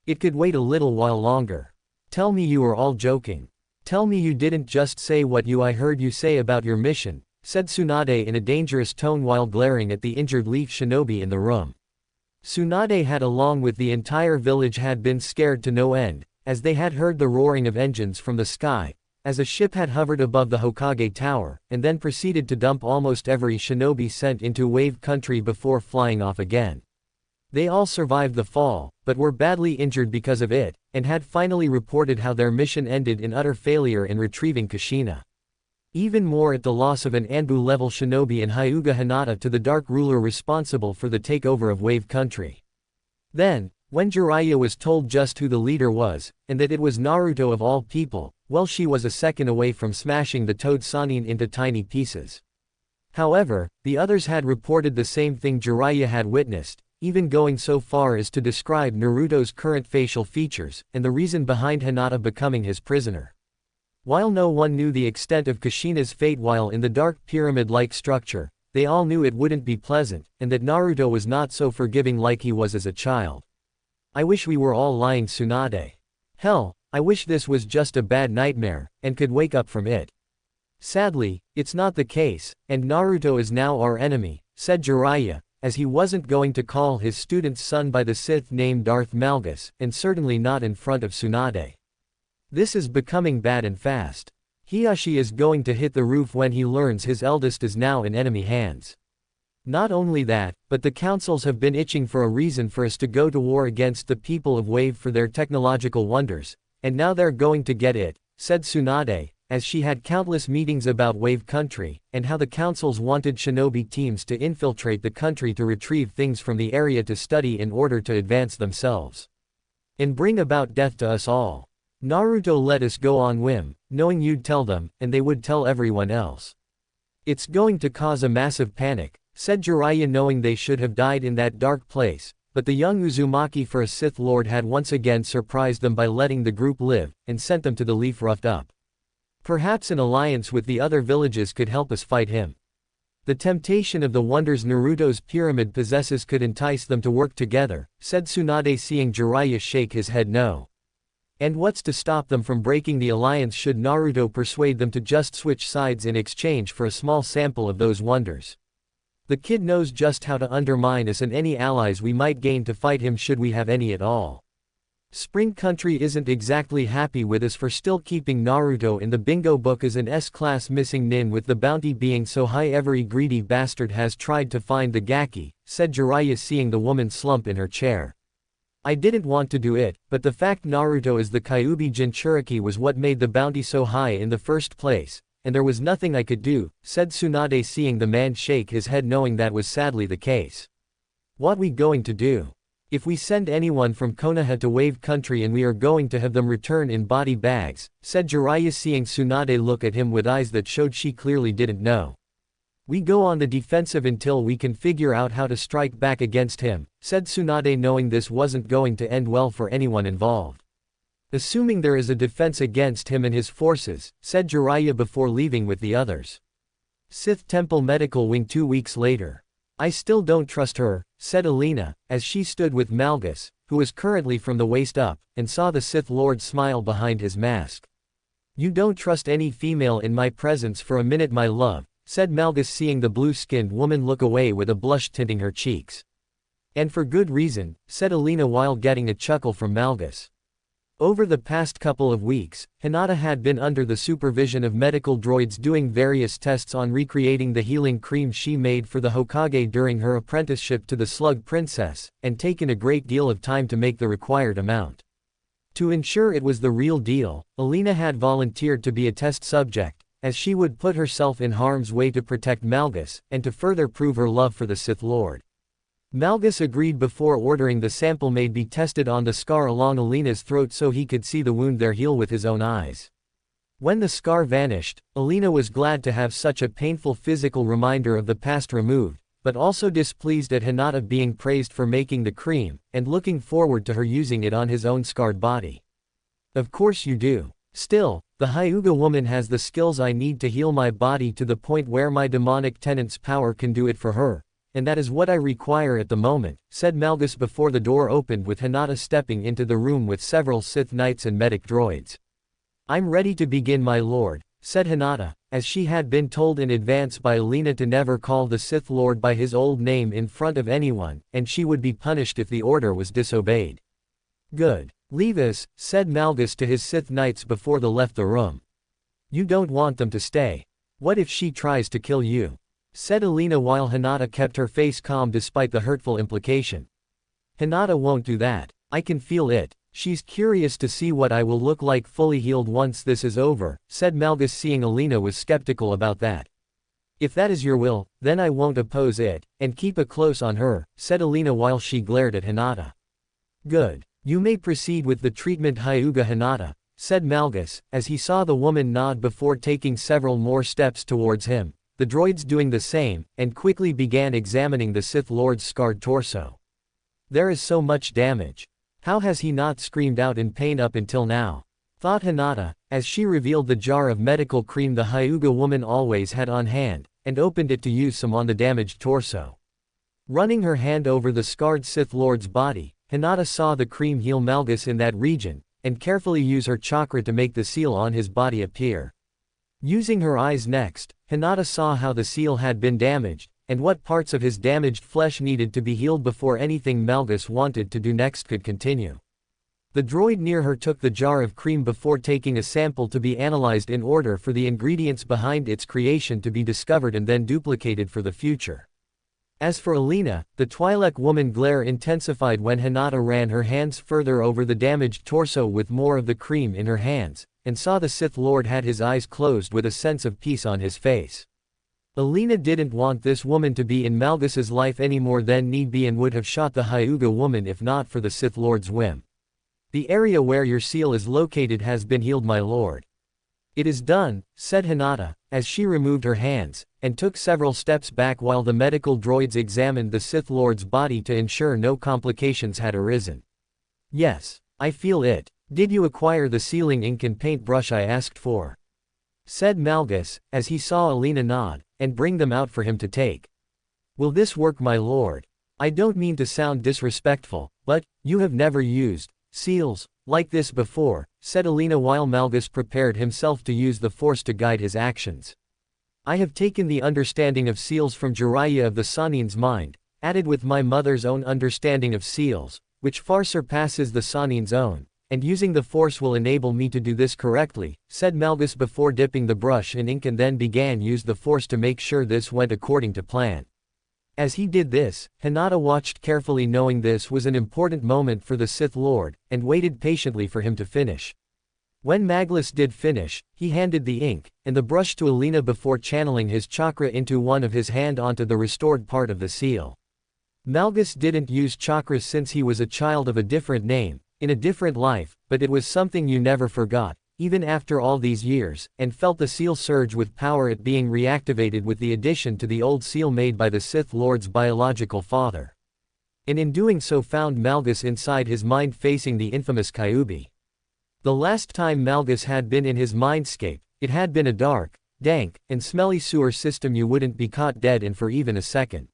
It could wait a little while longer. Tell me you are all joking. Tell me you didn't just say what I heard you say about your mission, said Tsunade in a dangerous tone while glaring at the injured Leaf Shinobi in the room. Tsunade had, along with the entire village, had been scared to no end, as they had heard the roaring of engines from the sky, as a ship had hovered above the Hokage Tower, and then proceeded to dump almost every shinobi sent into Wave Country before flying off again. They all survived the fall, but were badly injured because of it, and had finally reported how their mission ended in utter failure in retrieving Kushina. Even more at the loss of an Anbu-level shinobi and Hyuga Hinata to the Dark Ruler responsible for the takeover of Wave Country. Then, when Jiraiya was told just who the leader was, and that it was Naruto of all people, well, she was a second away from smashing the Toad Sannin into tiny pieces. However, the others had reported the same thing Jiraiya had witnessed, even going so far as to describe Naruto's current facial features, and the reason behind Hinata becoming his prisoner. While no one knew the extent of Kushina's fate while in the dark pyramid-like structure, they all knew it wouldn't be pleasant, and that Naruto was not so forgiving like he was as a child. I wish we were all lying, Tsunade. Hell, I wish this was just a bad nightmare, and could wake up from it. Sadly, it's not the case, and Naruto is now our enemy, said Jiraiya, as he wasn't going to call his student's son by the Sith name Darth Malgus, and certainly not in front of Tsunade. This is becoming bad and fast. Hiyashi is going to hit the roof when he learns his eldest is now in enemy hands. Not only that, but the councils have been itching for a reason for us to go to war against the people of Wave for their technological wonders, and now they're going to get it, said Tsunade, as she had countless meetings about Wave Country, and how the councils wanted shinobi teams to infiltrate the country to retrieve things from the area to study in order to advance themselves. And bring about death to us all. Naruto let us go on whim, knowing you'd tell them, and they would tell everyone else. It's going to cause a massive panic, said Jiraiya, knowing they should have died in that dark place, but the young Uzumaki for a Sith Lord had once again surprised them by letting the group live, and sent them to the Leaf roughed up. Perhaps an alliance with the other villages could help us fight him. The temptation of the wonders Naruto's pyramid possesses could entice them to work together, said Tsunade, seeing Jiraiya shake his head no. And what's to stop them from breaking the alliance should Naruto persuade them to just switch sides in exchange for a small sample of those wonders? The kid knows just how to undermine us and any allies we might gain to fight him should we have any at all. Spring Country isn't exactly happy with us for still keeping Naruto in the bingo book as an S-class missing nin, with the bounty being so high every greedy bastard has tried to find the Gaki, said Jiraiya, seeing the woman slump in her chair. I didn't want to do it, but the fact Naruto is the Kyuubi Jinchuriki was what made the bounty so high in the first place, and there was nothing I could do, said Tsunade, seeing the man shake his head, knowing that was sadly the case. What we going to do? If we send anyone from Konoha to Wave Country, and we are going to have them return in body bags, said Jiraiya, seeing Tsunade look at him with eyes that showed she clearly didn't know. We go on the defensive until we can figure out how to strike back against him, said Tsunade, knowing this wasn't going to end well for anyone involved. Assuming there is a defense against him and his forces, said Jiraiya before leaving with the others. Sith Temple Medical Wing 2 weeks later. I still don't trust her, said Alina, as she stood with Malgus, who was currently from the waist up, and saw the Sith Lord smile behind his mask. You don't trust any female in my presence for a minute, my love, said Malgus, seeing the blue-skinned woman look away with a blush tinting her cheeks. And for good reason, said Alina while getting a chuckle from Malgus. Over the past couple of weeks, Hinata had been under the supervision of medical droids doing various tests on recreating the healing cream she made for the Hokage during her apprenticeship to the Slug Princess, and taken a great deal of time to make the required amount. To ensure it was the real deal, Alina had volunteered to be a test subject, as she would put herself in harm's way to protect Malgus, and to further prove her love for the Sith Lord. Malgus agreed before ordering the sample made be tested on the scar along Alina's throat so he could see the wound there heal with his own eyes. When the scar vanished, Alina was glad to have such a painful physical reminder of the past removed, but also displeased at Hinata being praised for making the cream, and looking forward to her using it on his own scarred body. Of course you do. Still, the Hyuga woman has the skills I need to heal my body to the point where my demonic tenant's power can do it for her, and that is what I require at the moment, said Malgus before the door opened with Hinata stepping into the room with several Sith Knights and medic droids. I'm ready to begin, my lord, said Hinata, as she had been told in advance by Alina to never call the Sith Lord by his old name in front of anyone, and she would be punished if the order was disobeyed. Good. Leave us, said Malgus to his Sith Knights before they left the room. You don't want them to stay. What if she tries to kill you? Said Alina while Hinata kept her face calm despite the hurtful implication. Hinata won't do that. I can feel it. She's curious to see what I will look like fully healed once this is over, said Malgus, seeing Alina was skeptical about that. If that is your will, then I won't oppose it, and keep a close on her, said Alina while she glared at Hinata. Good. You may proceed with the treatment, Hyuga Hinata, said Malgus, as he saw the woman nod before taking several more steps towards him, the droids doing the same, and quickly began examining the Sith Lord's scarred torso. There is so much damage. How has he not screamed out in pain up until now? Thought Hinata, as she revealed the jar of medical cream the Hyuga woman always had on hand, and opened it to use some on the damaged torso. Running her hand over the scarred Sith Lord's body, Hinata saw the cream heal Malgus in that region, and carefully use her chakra to make the seal on his body appear. Using her eyes next, Hinata saw how the seal had been damaged, and what parts of his damaged flesh needed to be healed before anything Malgus wanted to do next could continue. The droid near her took the jar of cream before taking a sample to be analyzed in order for the ingredients behind its creation to be discovered and then duplicated for the future. As for Alina, the Twi'lek woman glare intensified when Hinata ran her hands further over the damaged torso with more of the cream in her hands, and saw the Sith Lord had his eyes closed with a sense of peace on his face. Alina didn't want this woman to be in Malgus's life any more than need be and would have shot the Hyuga woman if not for the Sith Lord's whim. The area where your seal is located has been healed, my lord. It is done, said Hinata, as she removed her hands, and took several steps back while the medical droids examined the Sith Lord's body to ensure no complications had arisen. Yes, I feel it. Did you acquire the sealing ink and paintbrush I asked for? Said Malgus, as he saw Alina nod, and bring them out for him to take. Will this work, my lord? I don't mean to sound disrespectful, but, you have never used seals like this before, said Alina while Malgus prepared himself to use the Force to guide his actions. I have taken the understanding of seals from Jiraiya of the Sanin's mind, added with my mother's own understanding of seals, which far surpasses the Sanin's own, and using the Force will enable me to do this correctly, said Malgus before dipping the brush in ink and then began use the Force to make sure this went according to plan. As he did this, Hinata watched carefully, knowing this was an important moment for the Sith Lord, and waited patiently for him to finish. When Malgus did finish, he handed the ink and the brush to Alina before channeling his chakra into one of his hand onto the restored part of the seal. Malgus didn't use chakras since he was a child of a different name, in a different life, but it was something you never forgot, even after all these years, and felt the seal surge with power at being reactivated with the addition to the old seal made by the Sith Lord's biological father. And in doing so found Malgus inside his mind facing the infamous Kyuubi. The last time Malgus had been in his mindscape, it had been a dark, dank, and smelly sewer system you wouldn't be caught dead in for even a second.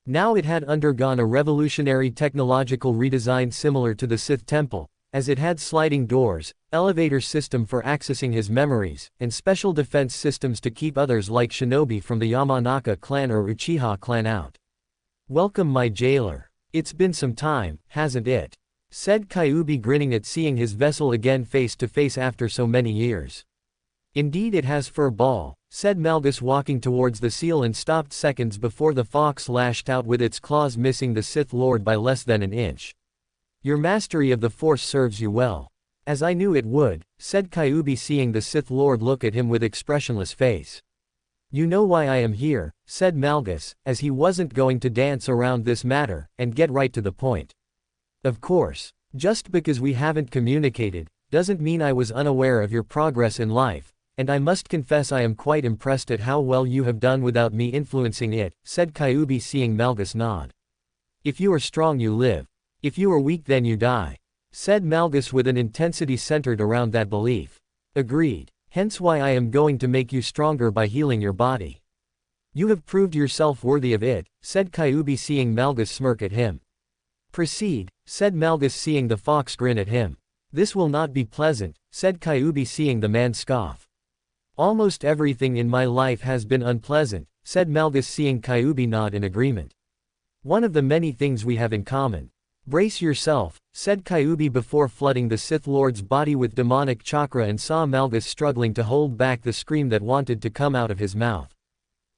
Now it had undergone a revolutionary technological redesign similar to the Sith Temple, as it had sliding doors, elevator system for accessing his memories, and special defense systems to keep others like Shinobi from the Yamanaka clan or Uchiha clan out. Welcome, my jailer. It's been some time, hasn't it? Said Kyuubi, grinning at seeing his vessel again face to face after so many years. Indeed it has, fur ball, said Malgus walking towards the seal and stopped seconds before the fox lashed out with its claws, missing the Sith Lord by less than an inch. Your mastery of the Force serves you well. As I knew it would, said Kyuubi, seeing the Sith Lord look at him with expressionless face. You know why I am here, said Malgus, as he wasn't going to dance around this matter, and get right to the point. Of course. Just because we haven't communicated, doesn't mean I was unaware of your progress in life, and I must confess I am quite impressed at how well you have done without me influencing it, said Kyuubi, seeing Malgus nod. If you are strong you live. If you are weak then you die, said Malgus with an intensity centered around that belief. Agreed. Hence why I am going to make you stronger by healing your body. You have proved yourself worthy of it, said Kyuubi, seeing Malgus smirk at him. Proceed, said Malgus, seeing the fox grin at him. This will not be pleasant, said Kyuubi, seeing the man scoff. Almost everything in my life has been unpleasant, said Malgus, seeing Kyuubi nod in agreement. One of the many things we have in common. Brace yourself, said Kyuubi before flooding the Sith Lord's body with demonic chakra, and saw Malgus struggling to hold back the scream that wanted to come out of his mouth.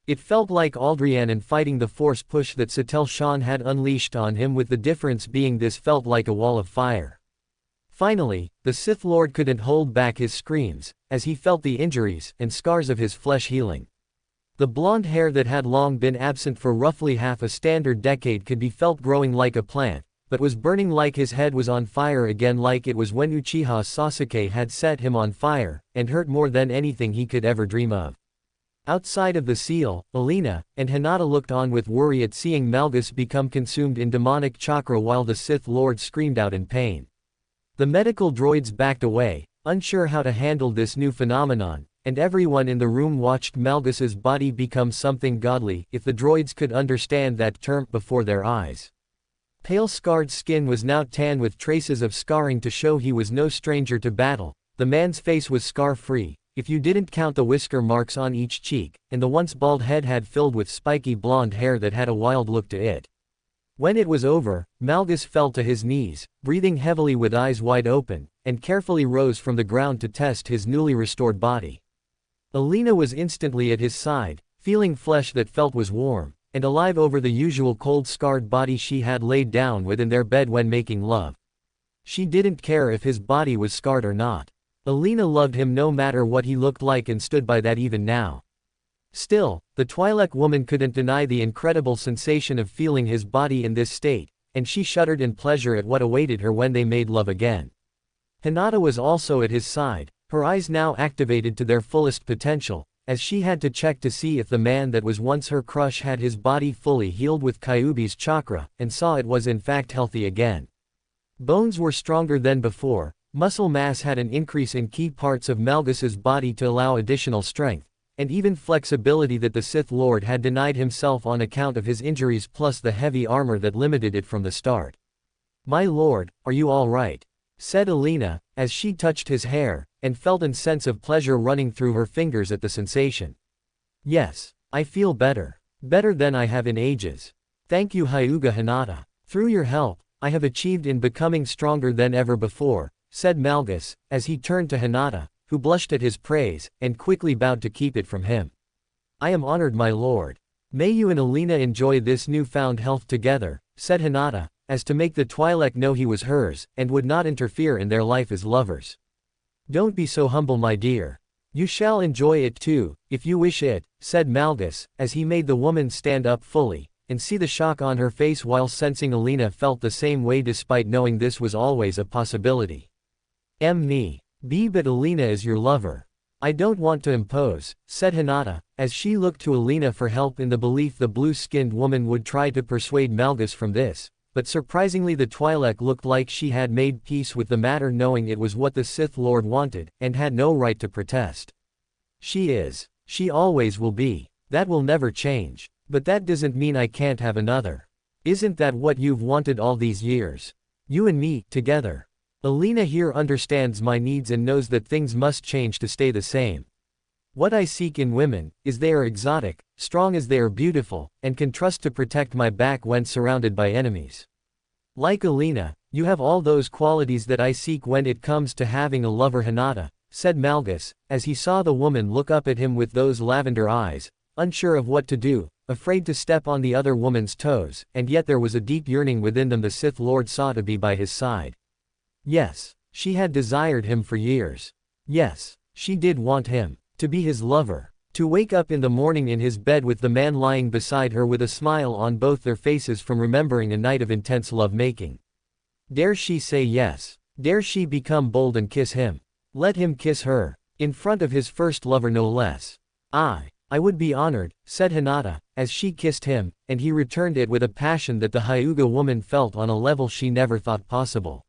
It felt like Aldrianan fighting the force push that Satel Shan had unleashed on him, with the difference being this felt like a wall of fire. Finally, the Sith Lord couldn't hold back his screams, as he felt the injuries and scars of his flesh healing. The blonde hair that had long been absent for roughly half a standard decade could be felt growing like a plant, but was burning like his head was on fire again, like it was when Uchiha Sasuke had set him on fire, and hurt more than anything he could ever dream of. Outside of the seal, Alina and Hinata looked on with worry at seeing Malgus become consumed in demonic chakra while the Sith Lord screamed out in pain. The medical droids backed away, unsure how to handle this new phenomenon, and everyone in the room watched Malgus's body become something godly, if the droids could understand that term, before their eyes. Pale scarred skin was now tan with traces of scarring to show he was no stranger to battle. The man's face was scar-free, if you didn't count the whisker marks on each cheek, and the once bald head had filled with spiky blonde hair that had a wild look to it. When it was over, Malgus fell to his knees, breathing heavily with eyes wide open, and carefully rose from the ground to test his newly restored body. Alina was instantly at his side, feeling flesh that felt was warm and alive over the usual cold scarred body she had laid down within their bed when making love. She didn't care if his body was scarred or not. Alina loved him no matter what he looked like and stood by that even now. Still, the Twi'lek woman couldn't deny the incredible sensation of feeling his body in this state, and she shuddered in pleasure at what awaited her when they made love again. Hinata was also at his side, her eyes now activated to their fullest potential, as she had to check to see if the man that was once her crush had his body fully healed with Kyuubi's chakra, and saw it was in fact healthy again. Bones were stronger than before, muscle mass had an increase in key parts of Malgus's body to allow additional strength, and even flexibility that the Sith Lord had denied himself on account of his injuries, plus the heavy armor that limited it from the start. "My lord, are you all right?" said Alina, as she touched his hair, and felt a sense of pleasure running through her fingers at the sensation. "Yes, I feel better. Better than I have in ages. Thank you, Hyuga Hinata. Through your help, I have achieved in becoming stronger than ever before," said Malgus, as he turned to Hinata, who blushed at his praise, and quickly bowed to keep it from him. "I am honored, my lord. May you and Alina enjoy this newfound health together," said Hinata, as to make the Twi'lek know he was hers, and would not interfere in their life as lovers. "Don't be so humble, my dear. You shall enjoy it too, if you wish it," said Malgus, as he made the woman stand up fully, and see the shock on her face while sensing Alina felt the same way despite knowing this was always a possibility. Me. But Alina is your lover. I don't want to impose," said Hinata, as she looked to Alina for help in the belief the blue-skinned woman would try to persuade Malgus from this, but surprisingly the Twi'lek looked like she had made peace with the matter, knowing it was what the Sith Lord wanted, and had no right to protest. "She is. She always will be. That will never change. But that doesn't mean I can't have another. Isn't that what you've wanted all these years? You and me, together. Alina here understands my needs and knows that things must change to stay the same. What I seek in women, is they are exotic, strong as they are beautiful, and can trust to protect my back when surrounded by enemies. Like Alina, you have all those qualities that I seek when it comes to having a lover." Hinata, said Malgus, as he saw the woman look up at him with those lavender eyes, unsure of what to do, afraid to step on the other woman's toes, and yet there was a deep yearning within them the Sith Lord saw to be by his side. "Yes, She had desired him for years. Yes, she did want him to be his lover. To wake up in the morning in his bed with the man lying beside her with a smile on both their faces from remembering a night of intense love-making. Dare she say yes? Dare she become bold and kiss him? Let him kiss her. In front of his first lover no less. I would be honored, said Hinata, as she kissed him, and he returned it with a passion that the Hyuga woman felt on a level she never thought possible.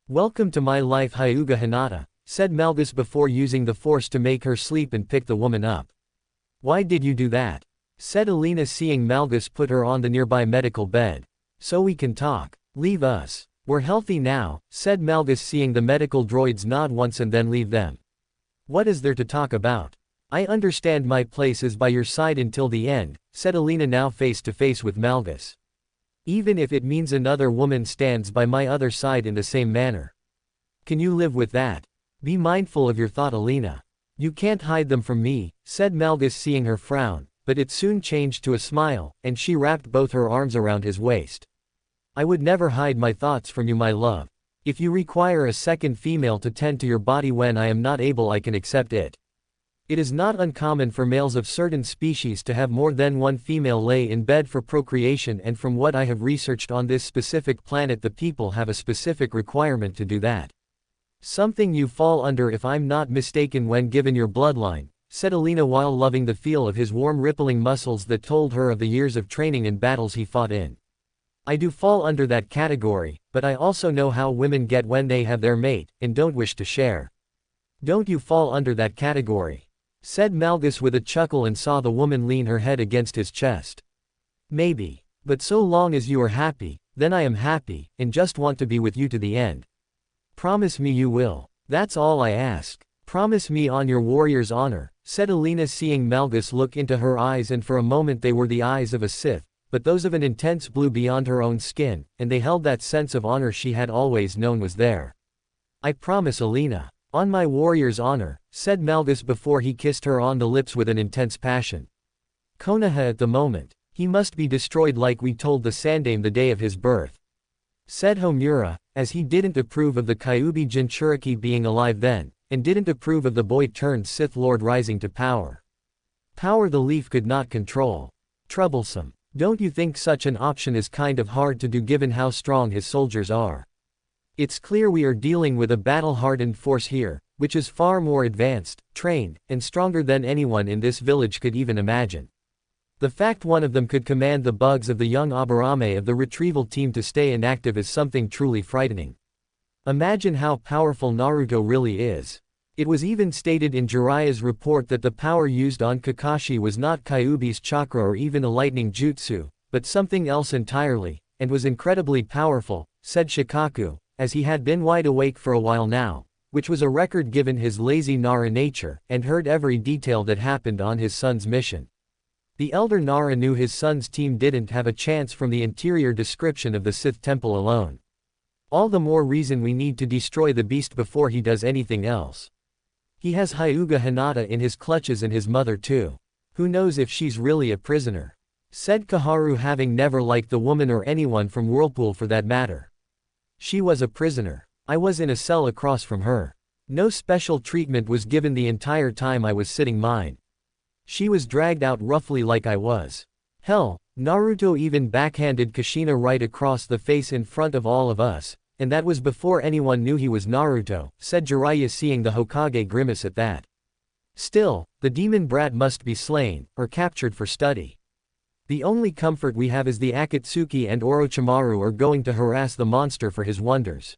Welcome to my life Hyuga Hinata, said Malgus before using the force to make her sleep and pick the woman up. Why did you do that? Said Alina seeing Malgus put her on the nearby medical bed. So we can talk. Leave us. We're healthy now, said Malgus seeing the medical droids nod once and then leave them. What is there to talk about? I understand my place is by your side until the end, said Alina now face to face with Malgus. Even if it means another woman stands by my other side in the same manner. Can you live with that? Be mindful of your thought Alina. You can't hide them from me, said Malgus seeing her frown, but it soon changed to a smile, and she wrapped both her arms around his waist. I would never hide my thoughts from you my love. If you require a second female to tend to your body when I am not able I can accept it. It is not uncommon for males of certain species to have more than one female lay in bed for procreation and from what I have researched on this specific planet the people have a specific requirement to do that. Something you fall under if I'm not mistaken when given your bloodline, said Alina while loving the feel of his warm rippling muscles that told her of the years of training and battles he fought in. I do fall under that category, but I also know how women get when they have their mate, and don't wish to share. Don't you fall under that category? Said Malgus with a chuckle and saw the woman lean her head against his chest. Maybe. But so long as you are happy, then I am happy, and just want to be with you to the end. Promise me you will. That's all I ask. Promise me on your warrior's honor, said Alina seeing Malgus look into her eyes and for a moment they were the eyes of a Sith, but those of an intense blue beyond her own skin, and they held that sense of honor she had always known was there. I promise Alina. On my warrior's honor, said Malgus before he kissed her on the lips with an intense passion. Konoha at the moment. He must be destroyed like we told the Sandaime the day of his birth. Said Homura, as he didn't approve of the Kyuubi Jinchuriki being alive then, and didn't approve of the boy-turned Sith Lord rising to power. Power the Leaf could not control. Troublesome. Don't you think such an option is kind of hard to do given how strong his soldiers are? It's clear we are dealing with a battle-hardened force here, which is far more advanced, trained, and stronger than anyone in this village could even imagine. The fact one of them could command the bugs of the young Aburame of the retrieval team to stay inactive is something truly frightening. Imagine how powerful Naruto really is. It was even stated in Jiraiya's report that the power used on Kakashi was not Kyuubi's chakra or even a lightning jutsu, but something else entirely, and was incredibly powerful, said Shikaku, as he had been wide awake for a while now, which was a record given his lazy Nara nature, and heard every detail that happened on his son's mission. The elder Nara knew his son's team didn't have a chance from the interior description of the Sith Temple alone. All the more reason we need to destroy the beast before he does anything else. He has Hyuga Hinata in his clutches and his mother too. Who knows if she's really a prisoner? Said Kaharu having never liked the woman or anyone from Whirlpool for that matter. She was a prisoner. I was in a cell across from her. No special treatment was given the entire time I was sitting mine. She was dragged out roughly like I was. Hell, Naruto even backhanded Kushina right across the face in front of all of us, and that was before anyone knew he was Naruto, said Jiraiya seeing the Hokage grimace at that. Still, the demon brat must be slain, or captured for study. The only comfort we have is the Akatsuki and Orochimaru are going to harass the monster for his wonders.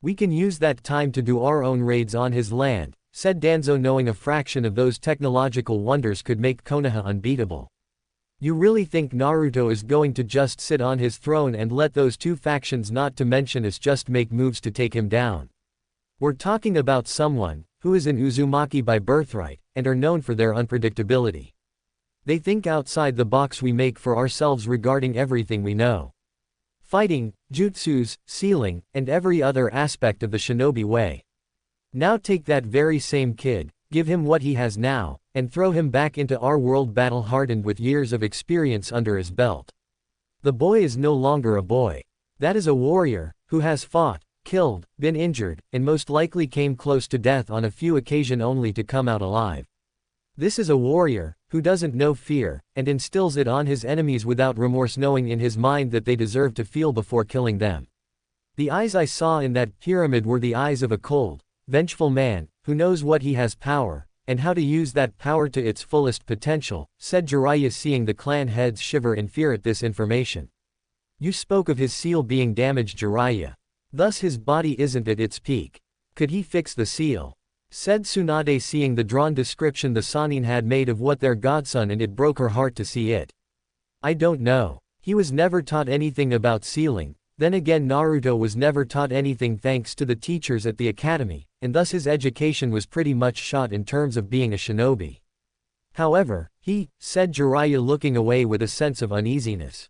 We can use that time to do our own raids on his land, said Danzo knowing a fraction of those technological wonders could make Konoha unbeatable. You really think Naruto is going to just sit on his throne and let those two factions not to mention us just make moves to take him down? We're talking about someone who is an Uzumaki by birthright, and are known for their unpredictability. They think outside the box we make for ourselves regarding everything we know. Fighting, jutsus, sealing, and every other aspect of the shinobi way. Now take that very same kid, give him what he has now, and throw him back into our world battle hardened with years of experience under his belt. The boy is no longer a boy. That is a warrior, who has fought, killed, been injured, and most likely came close to death on a few occasions only to come out alive. This is a warrior, who doesn't know fear, and instills it on his enemies without remorse, knowing in his mind that they deserve to feel before killing them. The eyes I saw in that pyramid were the eyes of a cold, vengeful man, who knows what he has power, and how to use that power to its fullest potential, said Jiraiya, seeing the clan heads shiver in fear at this information. You spoke of his seal being damaged, Jiraiya. Thus his body isn't at its peak. Could he fix the seal? Said Tsunade, seeing the drawn description the Sannin had made of what their godson, and it broke her heart to see it. I don't know. He was never taught anything about sealing. Then again, Naruto was never taught anything thanks to the teachers at the academy, and thus his education was pretty much shot in terms of being a shinobi. However, said Jiraiya, looking away with a sense of uneasiness.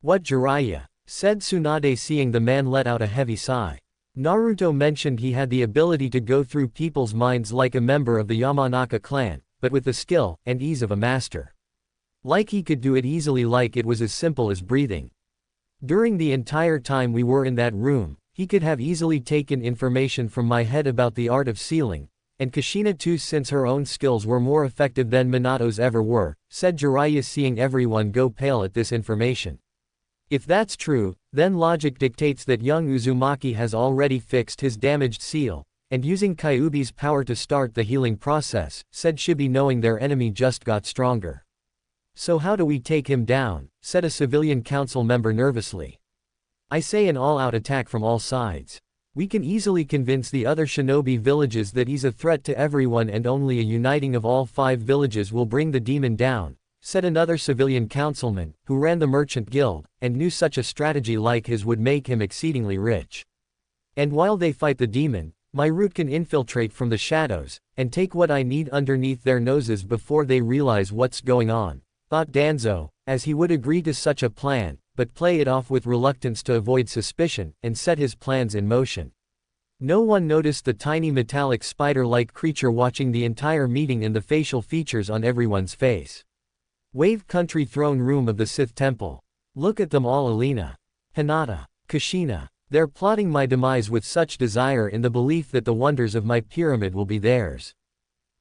What, Jiraiya? Said Tsunade, seeing the man let out a heavy sigh. Naruto mentioned he had the ability to go through people's minds like a member of the Yamanaka clan, but with the skill and ease of a master. Like he could do it easily, like it was as simple as breathing. During the entire time we were in that room, he could have easily taken information from my head about the art of sealing, and Kushina too, since her own skills were more effective than Minato's ever were, said Jiraiya, seeing everyone go pale at this information. If that's true, then logic dictates that young Uzumaki has already fixed his damaged seal, and using Kyuubi's power to start the healing process, said Shibi, knowing their enemy just got stronger. So how do we take him down? Said a civilian council member nervously. I say an all-out attack from all sides. We can easily convince the other shinobi villages that he's a threat to everyone, and only a uniting of all 5 villages will bring the demon down, said another civilian councilman, who ran the merchant guild, and knew such a strategy like his would make him exceedingly rich. And while they fight the demon, my root can infiltrate from the shadows, and take what I need underneath their noses before they realize what's going on, thought Danzo, as he would agree to such a plan, but play it off with reluctance to avoid suspicion, and set his plans in motion. No one noticed the tiny metallic spider-like creature watching the entire meeting and the facial features on everyone's face. Wave Country throne room of the Sith Temple. Look at them all, Alina, Hinata, Kushina. They're plotting my demise with such desire, in the belief that the wonders of my pyramid will be theirs.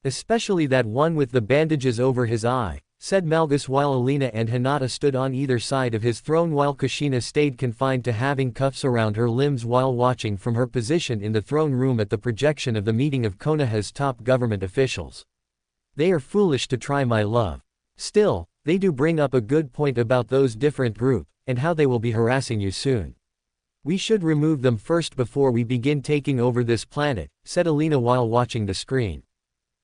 Especially that one with the bandages over his eye, said Malgus, while Alina and Hinata stood on either side of his throne, while Kushina stayed confined to having cuffs around her limbs while watching from her position in the throne room at the projection of the meeting of Konoha's top government officials. They are foolish to try my love. Still, they do bring up a good point about those different groups, and how they will be harassing you soon. We should remove them first before we begin taking over this planet, said Alina while watching the screen.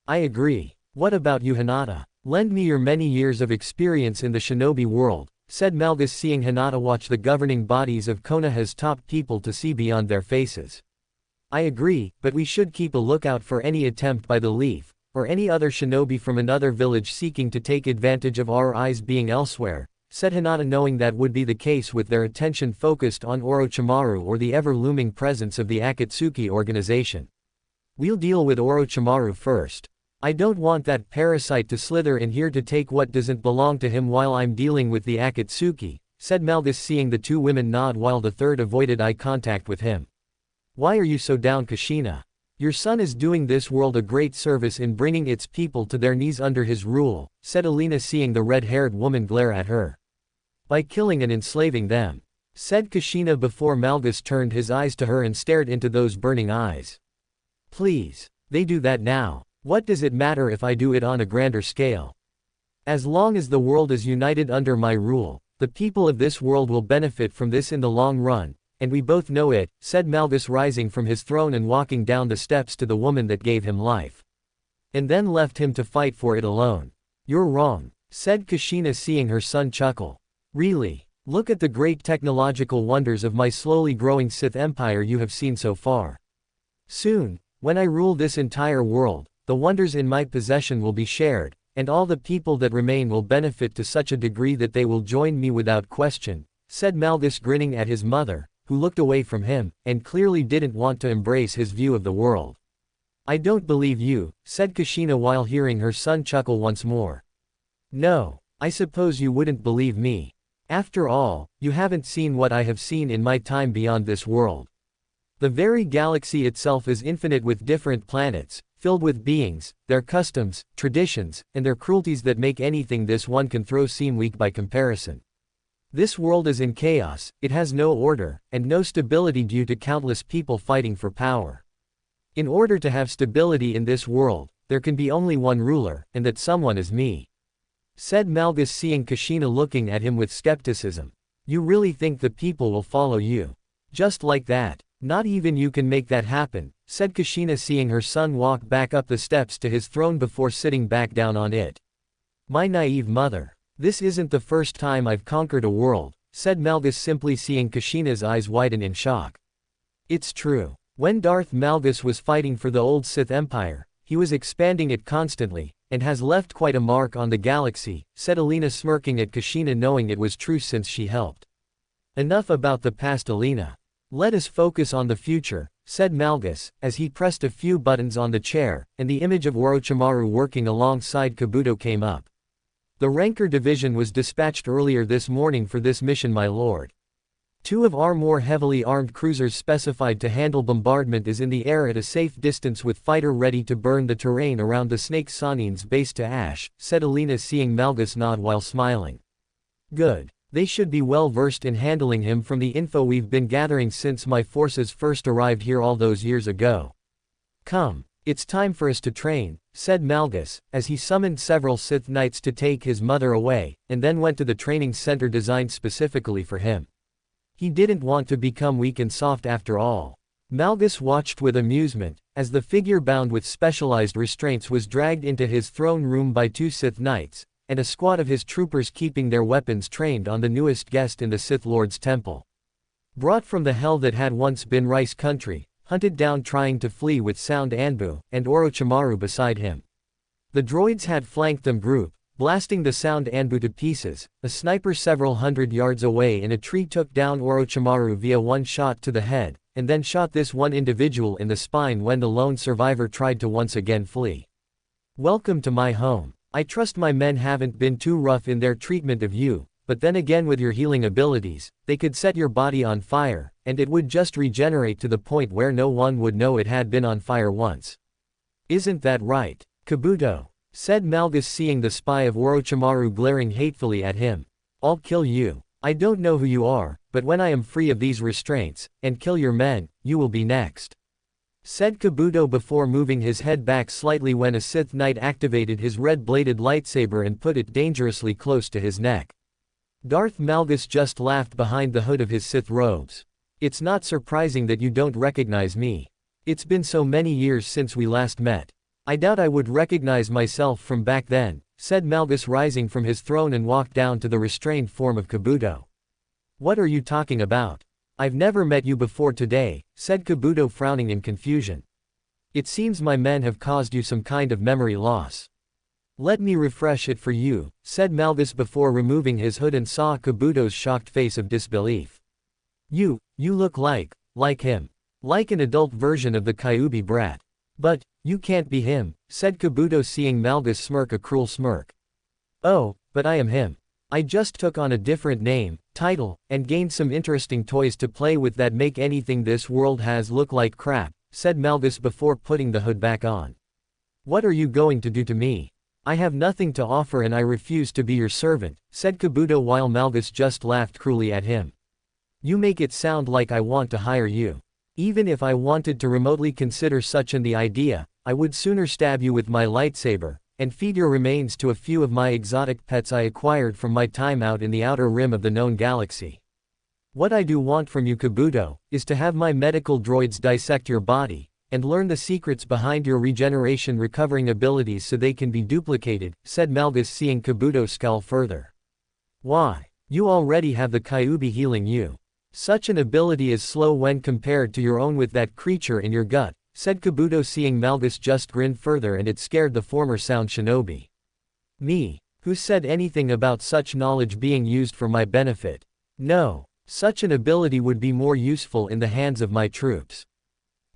I agree. What about you, Hinata? Lend me your many years of experience in the shinobi world, said Malgus, seeing Hinata watch the governing bodies of Konoha's top people to see beyond their faces. I agree, but we should keep a lookout for any attempt by the Leaf, or any other shinobi from another village seeking to take advantage of our eyes being elsewhere, said Hinata, knowing that would be the case with their attention focused on Orochimaru or the ever-looming presence of the Akatsuki organization. We'll deal with Orochimaru first. I don't want that parasite to slither in here to take what doesn't belong to him while I'm dealing with the Akatsuki, said Malgus, seeing the 2 women nod while the third avoided eye contact with him. Why are you so down, Kushina? Your son is doing this world a great service in bringing its people to their knees under his rule, said Alina, seeing the red-haired woman glare at her. By killing and enslaving them, said Kushina before Malgus turned his eyes to her and stared into those burning eyes. Please, they do that now. What does it matter if I do it on a grander scale? As long as the world is united under my rule, the people of this world will benefit from this in the long run, and we both know it, said Malgus, rising from his throne and walking down the steps to the woman that gave him life. And then left him to fight for it alone. You're wrong, said Kushina, seeing her son chuckle. Really? Look at the great technological wonders of my slowly growing Sith Empire you have seen so far. Soon, when I rule this entire world, the wonders in my possession will be shared, and all the people that remain will benefit to such a degree that they will join me without question, said Malgus, grinning at his mother, who looked away from him, and clearly didn't want to embrace his view of the world. I don't believe you, said Kushina while hearing her son chuckle once more. No, I suppose you wouldn't believe me. After all, you haven't seen what I have seen in my time beyond this world. The very galaxy itself is infinite with different planets, filled with beings, their customs, traditions, and their cruelties that make anything this one can throw seem weak by comparison. This world is in chaos, it has no order, and no stability due to countless people fighting for power. In order to have stability in this world, there can be only one ruler, and that someone is me," said Malgus, seeing Kushina looking at him with skepticism. "You really think the people will follow you? Just like that? Not even you can make that happen," said Kushina, seeing her son walk back up the steps to his throne before sitting back down on it. "My naive mother. This isn't the first time I've conquered a world," said Malgus, simply, seeing Kushina's eyes widen in shock. "It's true. When Darth Malgus was fighting for the old Sith Empire, he was expanding it constantly, and has left quite a mark on the galaxy," said Alina, smirking at Kushina, knowing it was true since she helped. "Enough about the past, Alina. Let us focus on the future," said Malgus, as he pressed a few buttons on the chair, and the image of Orochimaru working alongside Kabuto came up. "The Rancor Division was dispatched earlier this morning for this mission, my lord. 2 of our more heavily armed cruisers specified to handle bombardment is in the air at a safe distance with fighter ready to burn the terrain around the Snake Sanin's base to ash," said Alina, seeing Malgus nod while smiling. "Good. They should be well versed in handling him from the info we've been gathering since my forces first arrived here all those years ago. Come, it's time for us to train," said Malgus, as he summoned several Sith Knights to take his mother away, and then went to the training center designed specifically for him. He didn't want to become weak and soft after all. Malgus watched with amusement, as the figure bound with specialized restraints was dragged into his throne room by 2 Sith Knights, and a squad of his troopers keeping their weapons trained on the newest guest in the Sith Lord's temple. Brought from the hell that had once been Rice Country, hunted down trying to flee with Sound Anbu, and Orochimaru beside him. The droids had flanked them group, blasting the Sound Anbu to pieces. A sniper several hundred yards away in a tree took down Orochimaru via one shot to the head, and then shot this one individual in the spine when the lone survivor tried to once again flee. "Welcome to my home. I trust my men haven't been too rough in their treatment of you, but then again with your healing abilities, they could set your body on fire, and it would just regenerate to the point where no one would know it had been on fire once. Isn't that right, Kabuto?" said Malgus, seeing the spy of Orochimaru glaring hatefully at him. "I'll kill you. I don't know who you are, but when I am free of these restraints, and kill your men, you will be next," said Kabuto before moving his head back slightly when a Sith Knight activated his red-bladed lightsaber and put it dangerously close to his neck. Darth Malgus just laughed behind the hood of his Sith robes. "It's not surprising that you don't recognize me. It's been so many years since we last met. I doubt I would recognize myself from back then," said Malgus, rising from his throne and walked down to the restrained form of Kabuto. "What are you talking about? I've never met you before today," said Kabuto, frowning in confusion. "It seems my men have caused you some kind of memory loss. Let me refresh it for you," said Malgus before removing his hood and saw Kabuto's shocked face of disbelief. You look like him. Like an adult version of the Kyuubi brat. But, you can't be him," said Kabuto, seeing Malgus smirk a cruel smirk. "Oh, but I am him. I just took on a different name, title, and gained some interesting toys to play with that make anything this world has look like crap," said Malgus before putting the hood back on. "What are you going to do to me? I have nothing to offer and I refuse to be your servant," said Kabuto while Malgus just laughed cruelly at him. "You make it sound like I want to hire you. Even if I wanted to remotely consider such an idea, I would sooner stab you with my lightsaber, and feed your remains to a few of my exotic pets I acquired from my time out in the outer rim of the known galaxy. What I do want from you, Kabuto, is to have my medical droids dissect your body, and learn the secrets behind your regeneration recovering abilities so they can be duplicated," said Malgus, seeing Kabuto scowl further. "Why? You already have the Kyuubi healing you. Such an ability is slow when compared to your own with that creature in your gut," said Kabuto, seeing Malgus just grin further, and it scared the former Sound Shinobi. "Me? Who said anything about such knowledge being used for my benefit? No. Such an ability would be more useful in the hands of my troops.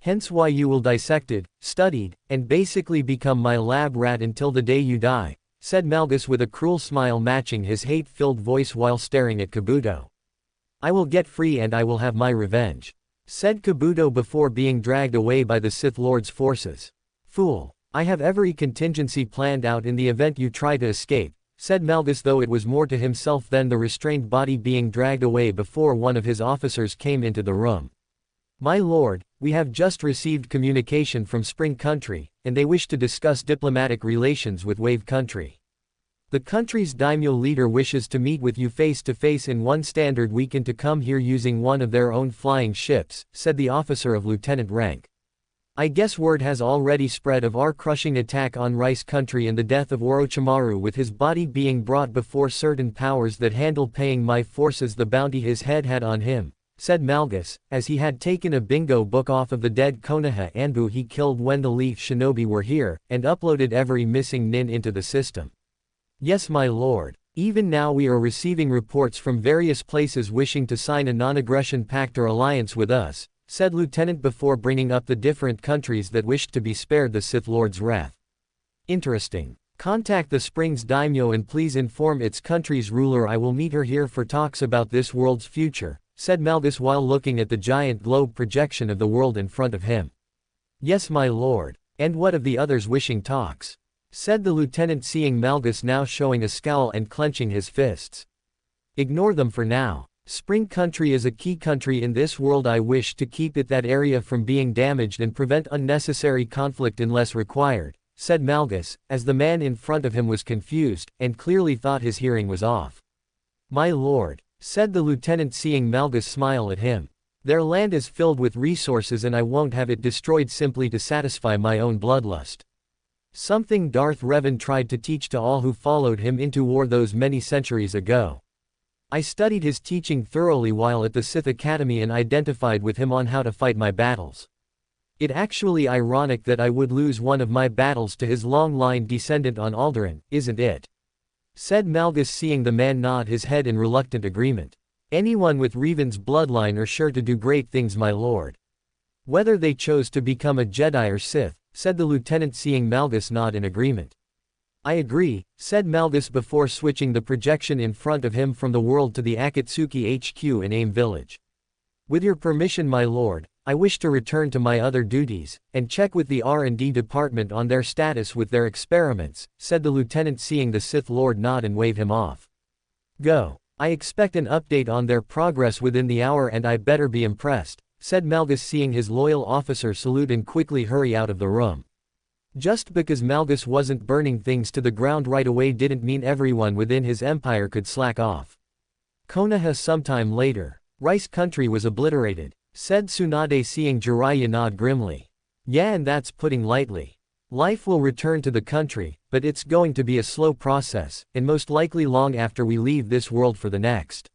Hence why you will dissected, studied, and basically become my lab rat until the day you die," said Malgus with a cruel smile matching his hate-filled voice while staring at Kabuto. "I will get free and I will have my revenge. said Kabuto before being dragged away by the Sith Lord's forces. Fool. I have every contingency planned out in the event you try to escape, said Malgus, though it was more to himself than the restrained body being dragged away before one of his officers came into the room. My lord, we have just received communication from Spring Country, and they wish to discuss diplomatic relations with Wave Country. The country's daimyo leader wishes to meet with you face to face in one standard weekend to come here using one of their own flying ships, said the officer of lieutenant rank. I guess word has already spread of our crushing attack on Rice Country and the death of Orochimaru, with his body being brought before certain powers that handle paying my forces the bounty his head had on him, said Malgus, as he had taken a bingo book off of the dead Konoha Anbu he killed when the Leaf Shinobi were here, and uploaded every missing nin into the system. Yes, my lord. Even now we are receiving reports from various places wishing to sign a non-aggression pact or alliance with us, said Lieutenant before bringing up the different countries that wished to be spared the Sith Lord's wrath. Interesting. Contact the Springs daimyo and please inform its country's ruler I will meet her here for talks about this world's future, said Malgus while looking at the giant globe projection of the world in front of him. Yes, my lord. And what of the others wishing talks? Said the lieutenant, seeing Malgus now showing a scowl and clenching his fists. Ignore them for now. Spring Country is a key country in this world. I wish to keep it that area from being damaged and prevent unnecessary conflict unless required, said Malgus, as the man in front of him was confused, and clearly thought his hearing was off. My lord, said the lieutenant, seeing Malgus smile at him. Their land is filled with resources and I won't have it destroyed simply to satisfy my own bloodlust. Something Darth Revan tried to teach to all who followed him into war those many centuries ago. I studied his teaching thoroughly while at the Sith Academy and identified with him on how to fight my battles. It actually ironic that I would lose one of my battles to his long-line descendant on Alderaan, isn't it? Said Malgus, seeing the man nod his head in reluctant agreement. Anyone with Revan's bloodline are sure to do great things, my lord. Whether they chose to become a Jedi or Sith, said the lieutenant, seeing Malgus nod in agreement. I agree, said Malgus before switching the projection in front of him from the world to the Akatsuki HQ in Aim Village. With your permission, my lord, I wish to return to my other duties, and check with the R&D department on their status with their experiments, said the lieutenant, seeing the Sith Lord nod and wave him off. Go. I expect an update on their progress within the hour and I better be impressed, said Malgus, seeing his loyal officer salute and quickly hurry out of the room. Just because Malgus wasn't burning things to the ground right away didn't mean everyone within his empire could slack off. Konoha. Sometime later, Rice Country was obliterated, said Tsunade, seeing Jiraiya nod grimly. Yeah, and that's putting lightly. Life will return to the country, but it's going to be a slow process, and most likely long after we leave this world for the next.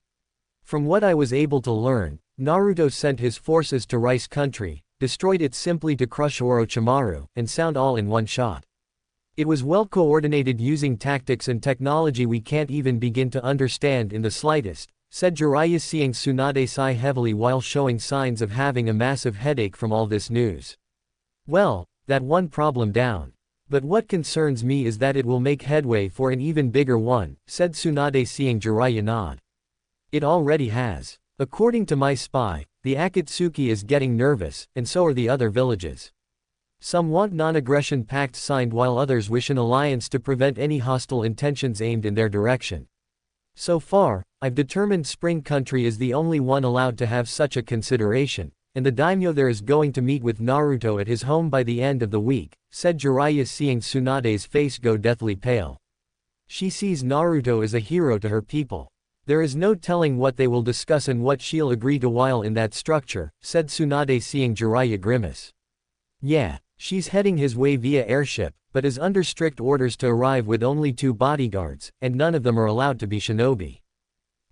From what I was able to learn, Naruto sent his forces to Rice Country, destroyed it simply to crush Orochimaru, and sound all in one shot. It was well coordinated using tactics and technology we can't even begin to understand in the slightest, said Jiraiya, seeing Tsunade sigh heavily while showing signs of having a massive headache from all this news. Well, that one problem down. But what concerns me is that it will make headway for an even bigger one, said Tsunade, seeing Jiraiya nod. It already has. According to my spy, the Akatsuki is getting nervous, and so are the other villages. Some want non-aggression pacts signed while others wish an alliance to prevent any hostile intentions aimed in their direction. So far, I've determined Spring Country is the only one allowed to have such a consideration, and the daimyo there is going to meet with Naruto at his home by the end of the week, said Jiraiya, seeing Tsunade's face go deathly pale. She sees Naruto as a hero to her people. There is no telling what they will discuss and what she'll agree to while in that structure, said Tsunade, seeing Jiraiya grimace. Yeah, she's heading his way via airship, but is under strict orders to arrive with only 2 bodyguards, and none of them are allowed to be shinobi.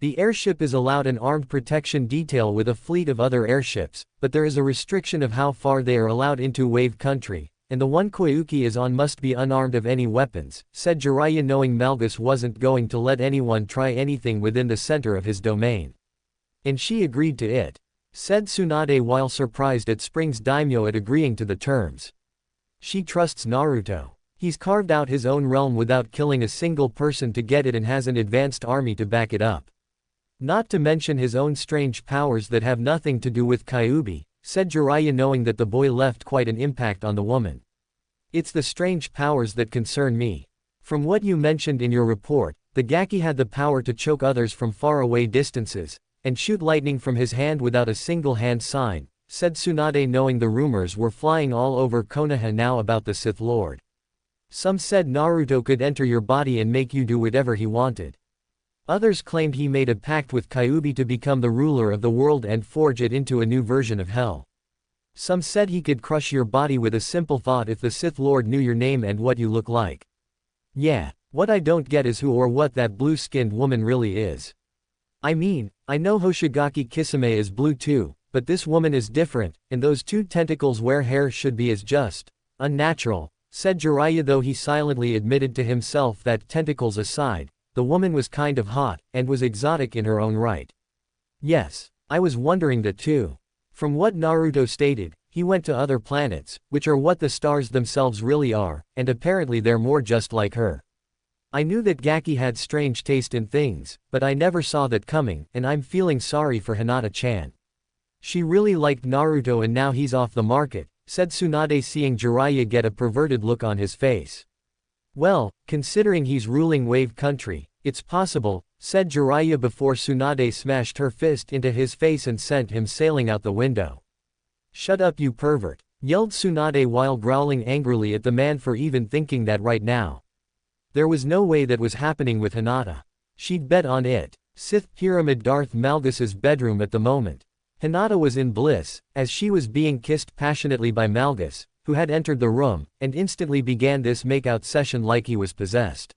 The airship is allowed an armed protection detail with a fleet of other airships, but there is a restriction of how far they are allowed into Wave Country, and the one Kyuubi is on must be unarmed of any weapons, said Jiraiya, knowing Malgus wasn't going to let anyone try anything within the center of his domain. And she agreed to it, said Tsunade, while surprised at Spring's daimyo at agreeing to the terms. She trusts Naruto. He's carved out his own realm without killing a single person to get it and has an advanced army to back it up. Not to mention his own strange powers that have nothing to do with Kyuubi, said Jiraiya, knowing that the boy left quite an impact on the woman. It's the strange powers that concern me. From what you mentioned in your report, the Gaki had the power to choke others from far away distances, and shoot lightning from his hand without a single hand sign, said Tsunade, knowing the rumors were flying all over Konoha now about the Sith Lord. Some said Naruto could enter your body and make you do whatever he wanted. Others claimed he made a pact with Kyuubi to become the ruler of the world and forge it into a new version of hell. Some said he could crush your body with a simple thought if the Sith Lord knew your name and what you look like. Yeah, what I don't get is who or what that blue-skinned woman really is. I mean, I know Hoshigaki Kisame is blue too, but this woman is different, and those two tentacles where hair should be is just unnatural, said Jiraiya, though he silently admitted to himself that tentacles aside, the woman was kind of hot, and was exotic in her own right. Yes, I was wondering that too. From what Naruto stated, he went to other planets, which are what the stars themselves really are, and apparently they're more just like her. I knew that Gaki had strange taste in things, but I never saw that coming, and I'm feeling sorry for Hinata-chan. She really liked Naruto and now he's off the market, said Tsunade, seeing Jiraiya get a perverted look on his face. Well, considering he's ruling Wave Country, it's possible, said Jiraiya before Tsunade smashed her fist into his face and sent him sailing out the window. Shut up, you pervert, yelled Tsunade while growling angrily at the man for even thinking that right now. There was no way that was happening with Hinata. She'd bet on it. Sith Pyramid Darth Malgus's bedroom at the moment. Hinata was in bliss, as she was being kissed passionately by Malgus, who had entered the room, and instantly began this makeout session like he was possessed.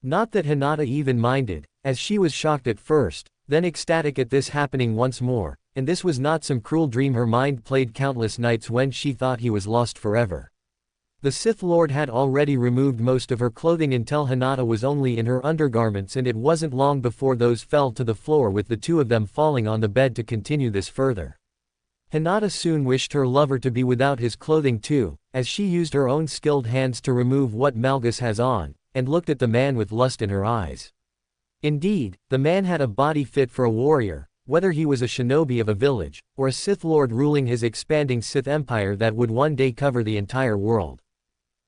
Not that Hinata even minded, as she was shocked at first, then ecstatic at this happening once more, and this was not some cruel dream her mind played countless nights when she thought he was lost forever. The Sith Lord had already removed most of her clothing until Hinata was only in her undergarments, and it wasn't long before those fell to the floor, with the two of them falling on the bed to continue this further. Hinata soon wished her lover to be without his clothing too, as she used her own skilled hands to remove what Malgus has on, and looked at the man with lust in her eyes. Indeed, the man had a body fit for a warrior, whether he was a shinobi of a village, or a Sith Lord ruling his expanding Sith Empire that would one day cover the entire world.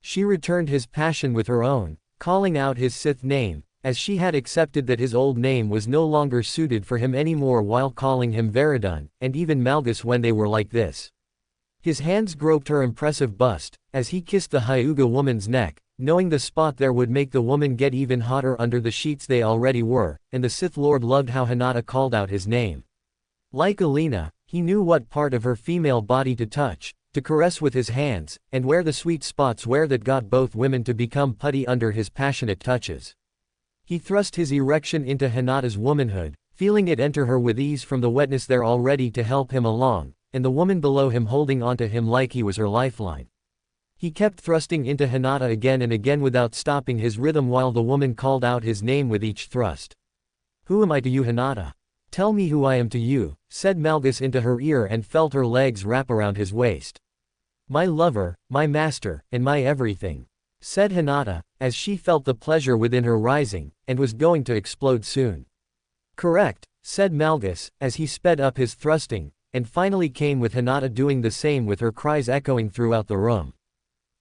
She returned his passion with her own, calling out his Sith name, as she had accepted that his old name was no longer suited for him anymore, while calling him Veridun, and even Malgus when they were like this. His hands groped her impressive bust, as he kissed the Hyuga woman's neck, knowing the spot there would make the woman get even hotter under the sheets they already were, and the Sith Lord loved how Hinata called out his name. Like Alina, he knew what part of her female body to touch, to caress with his hands, and where the sweet spots were that got both women to become putty under his passionate touches. He thrust his erection into Hinata's womanhood, feeling it enter her with ease from the wetness there already to help him along, and the woman below him holding onto him like he was her lifeline. He kept thrusting into Hinata again and again without stopping his rhythm while the woman called out his name with each thrust. Who am I to you, Hinata? Tell me who I am to you, said Malgus into her ear and felt her legs wrap around his waist. My lover, my master, and my everything, said Hinata, as she felt the pleasure within her rising, and was going to explode soon. Correct, said Malgus, as he sped up his thrusting, and finally came with Hinata doing the same with her cries echoing throughout the room.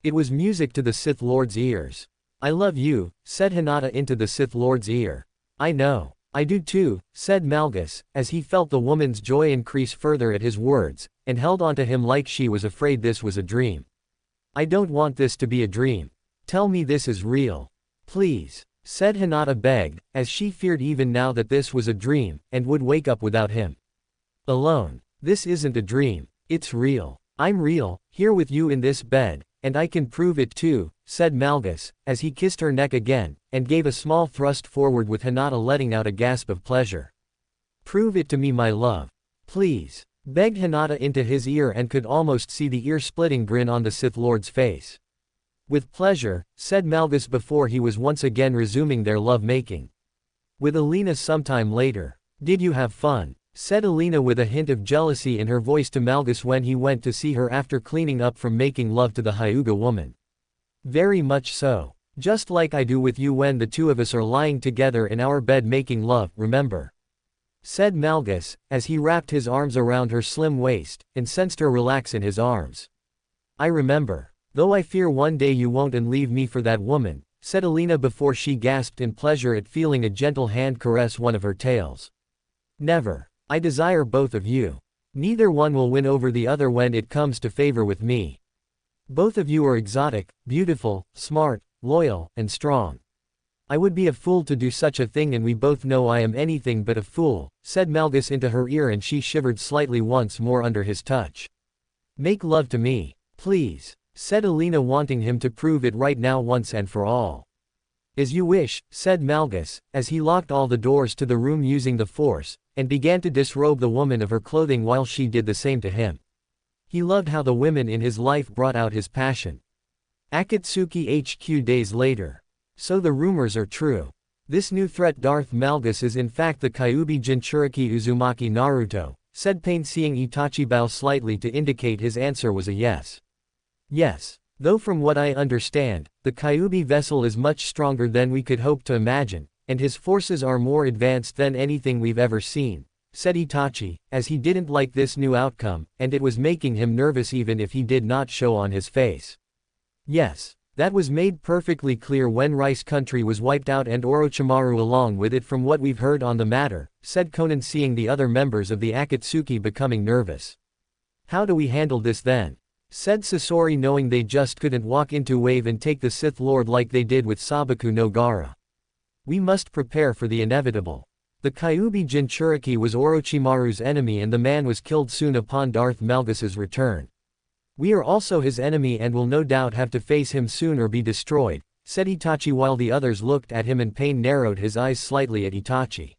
It was music to the Sith Lord's ears. I love you, said Hinata into the Sith Lord's ear. I know. I do too, said Malgus, as he felt the woman's joy increase further at his words, and held onto him like she was afraid this was a dream. I don't want this to be a dream. Tell me this is real. Please, said Hinata, begged, as she feared even now that this was a dream, and would wake up without him. Alone. This isn't a dream. It's real. I'm real, here with you in this bed, and I can prove it too, said Malgus, as he kissed her neck again, and gave a small thrust forward with Hinata letting out a gasp of pleasure. Prove it to me, my love. Please, begged Hinata into his ear, and could almost see the ear-splitting grin on the Sith Lord's face. With pleasure, said Malgus before he was once again resuming their love-making. With Alina sometime later. Did you have fun? Said Alina with a hint of jealousy in her voice to Malgus when he went to see her after cleaning up from making love to the Hyuga woman. Very much so. Just like I do with you when the two of us are lying together in our bed making love, remember? said Malgus, as he wrapped his arms around her slim waist, and sensed her relax in his arms. I remember. Though I fear one day you won't and leave me for that woman, said Alina before she gasped in pleasure at feeling a gentle hand caress one of her tails. Never. I desire both of you. Neither one will win over the other when it comes to favor with me. Both of you are exotic, beautiful, smart, loyal, and strong. I would be a fool to do such a thing, and we both know I am anything but a fool, said Malgus into her ear, and she shivered slightly once more under his touch. Make love to me, please, said Alina, wanting him to prove it right now once and for all. As you wish, said Malgus, as he locked all the doors to the room using the Force, and began to disrobe the woman of her clothing while she did the same to him. He loved how the women in his life brought out his passion. Akatsuki HQ days later. So the rumors are true. This new threat Darth Malgus is in fact the Kyuubi Jinchuriki Uzumaki Naruto, said Pain, seeing Itachi bow slightly to indicate his answer was a yes. Yes. Though from what I understand, the Kyuubi vessel is much stronger than we could hope to imagine, and his forces are more advanced than anything we've ever seen, said Itachi, as he didn't like this new outcome, and it was making him nervous even if he did not show on his face. Yes. That was made perfectly clear when Rice Country was wiped out and Orochimaru along with it from what we've heard on the matter, said Conan, seeing the other members of the Akatsuki becoming nervous. How do we handle this then? Said Sasori, knowing they just couldn't walk into Wave and take the Sith Lord like they did with Sabaku no Gara. We must prepare for the inevitable. The Kyuubi Jinchuriki was Orochimaru's enemy and the man was killed soon upon Darth Malgus's return. We are also his enemy and will no doubt have to face him soon or be destroyed, said Itachi while the others looked at him and Pain narrowed his eyes slightly at Itachi.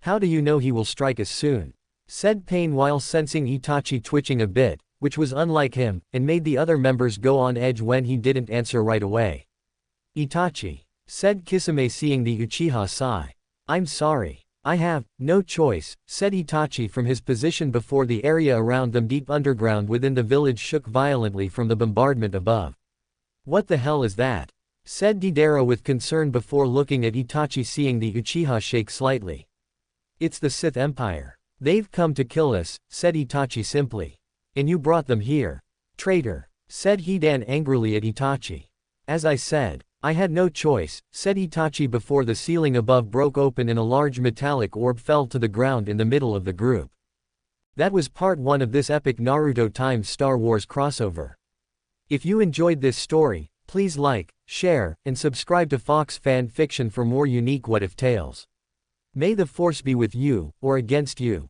How do you know he will strike us soon? Said Pain while sensing Itachi twitching a bit, which was unlike him, and made the other members go on edge when he didn't answer right away. Itachi, said Kisame, seeing the Uchiha sigh. I'm sorry. I have no choice, said Itachi from his position before the area around them deep underground within the village shook violently from the bombardment above. What the hell is that? Said Deidara with concern before looking at Itachi, seeing the Uchiha shake slightly. It's the Sith Empire. They've come to kill us, said Itachi simply. And you brought them here. Traitor, said Hidan angrily at Itachi. As I said, I had no choice, said Itachi before the ceiling above broke open and a large metallic orb fell to the ground in the middle of the group. That was part 1 of this epic Naruto x Star Wars crossover. If you enjoyed this story, please like, share, and subscribe to Fox Fan Fiction for more unique what-if tales. May the Force be with you, or against you.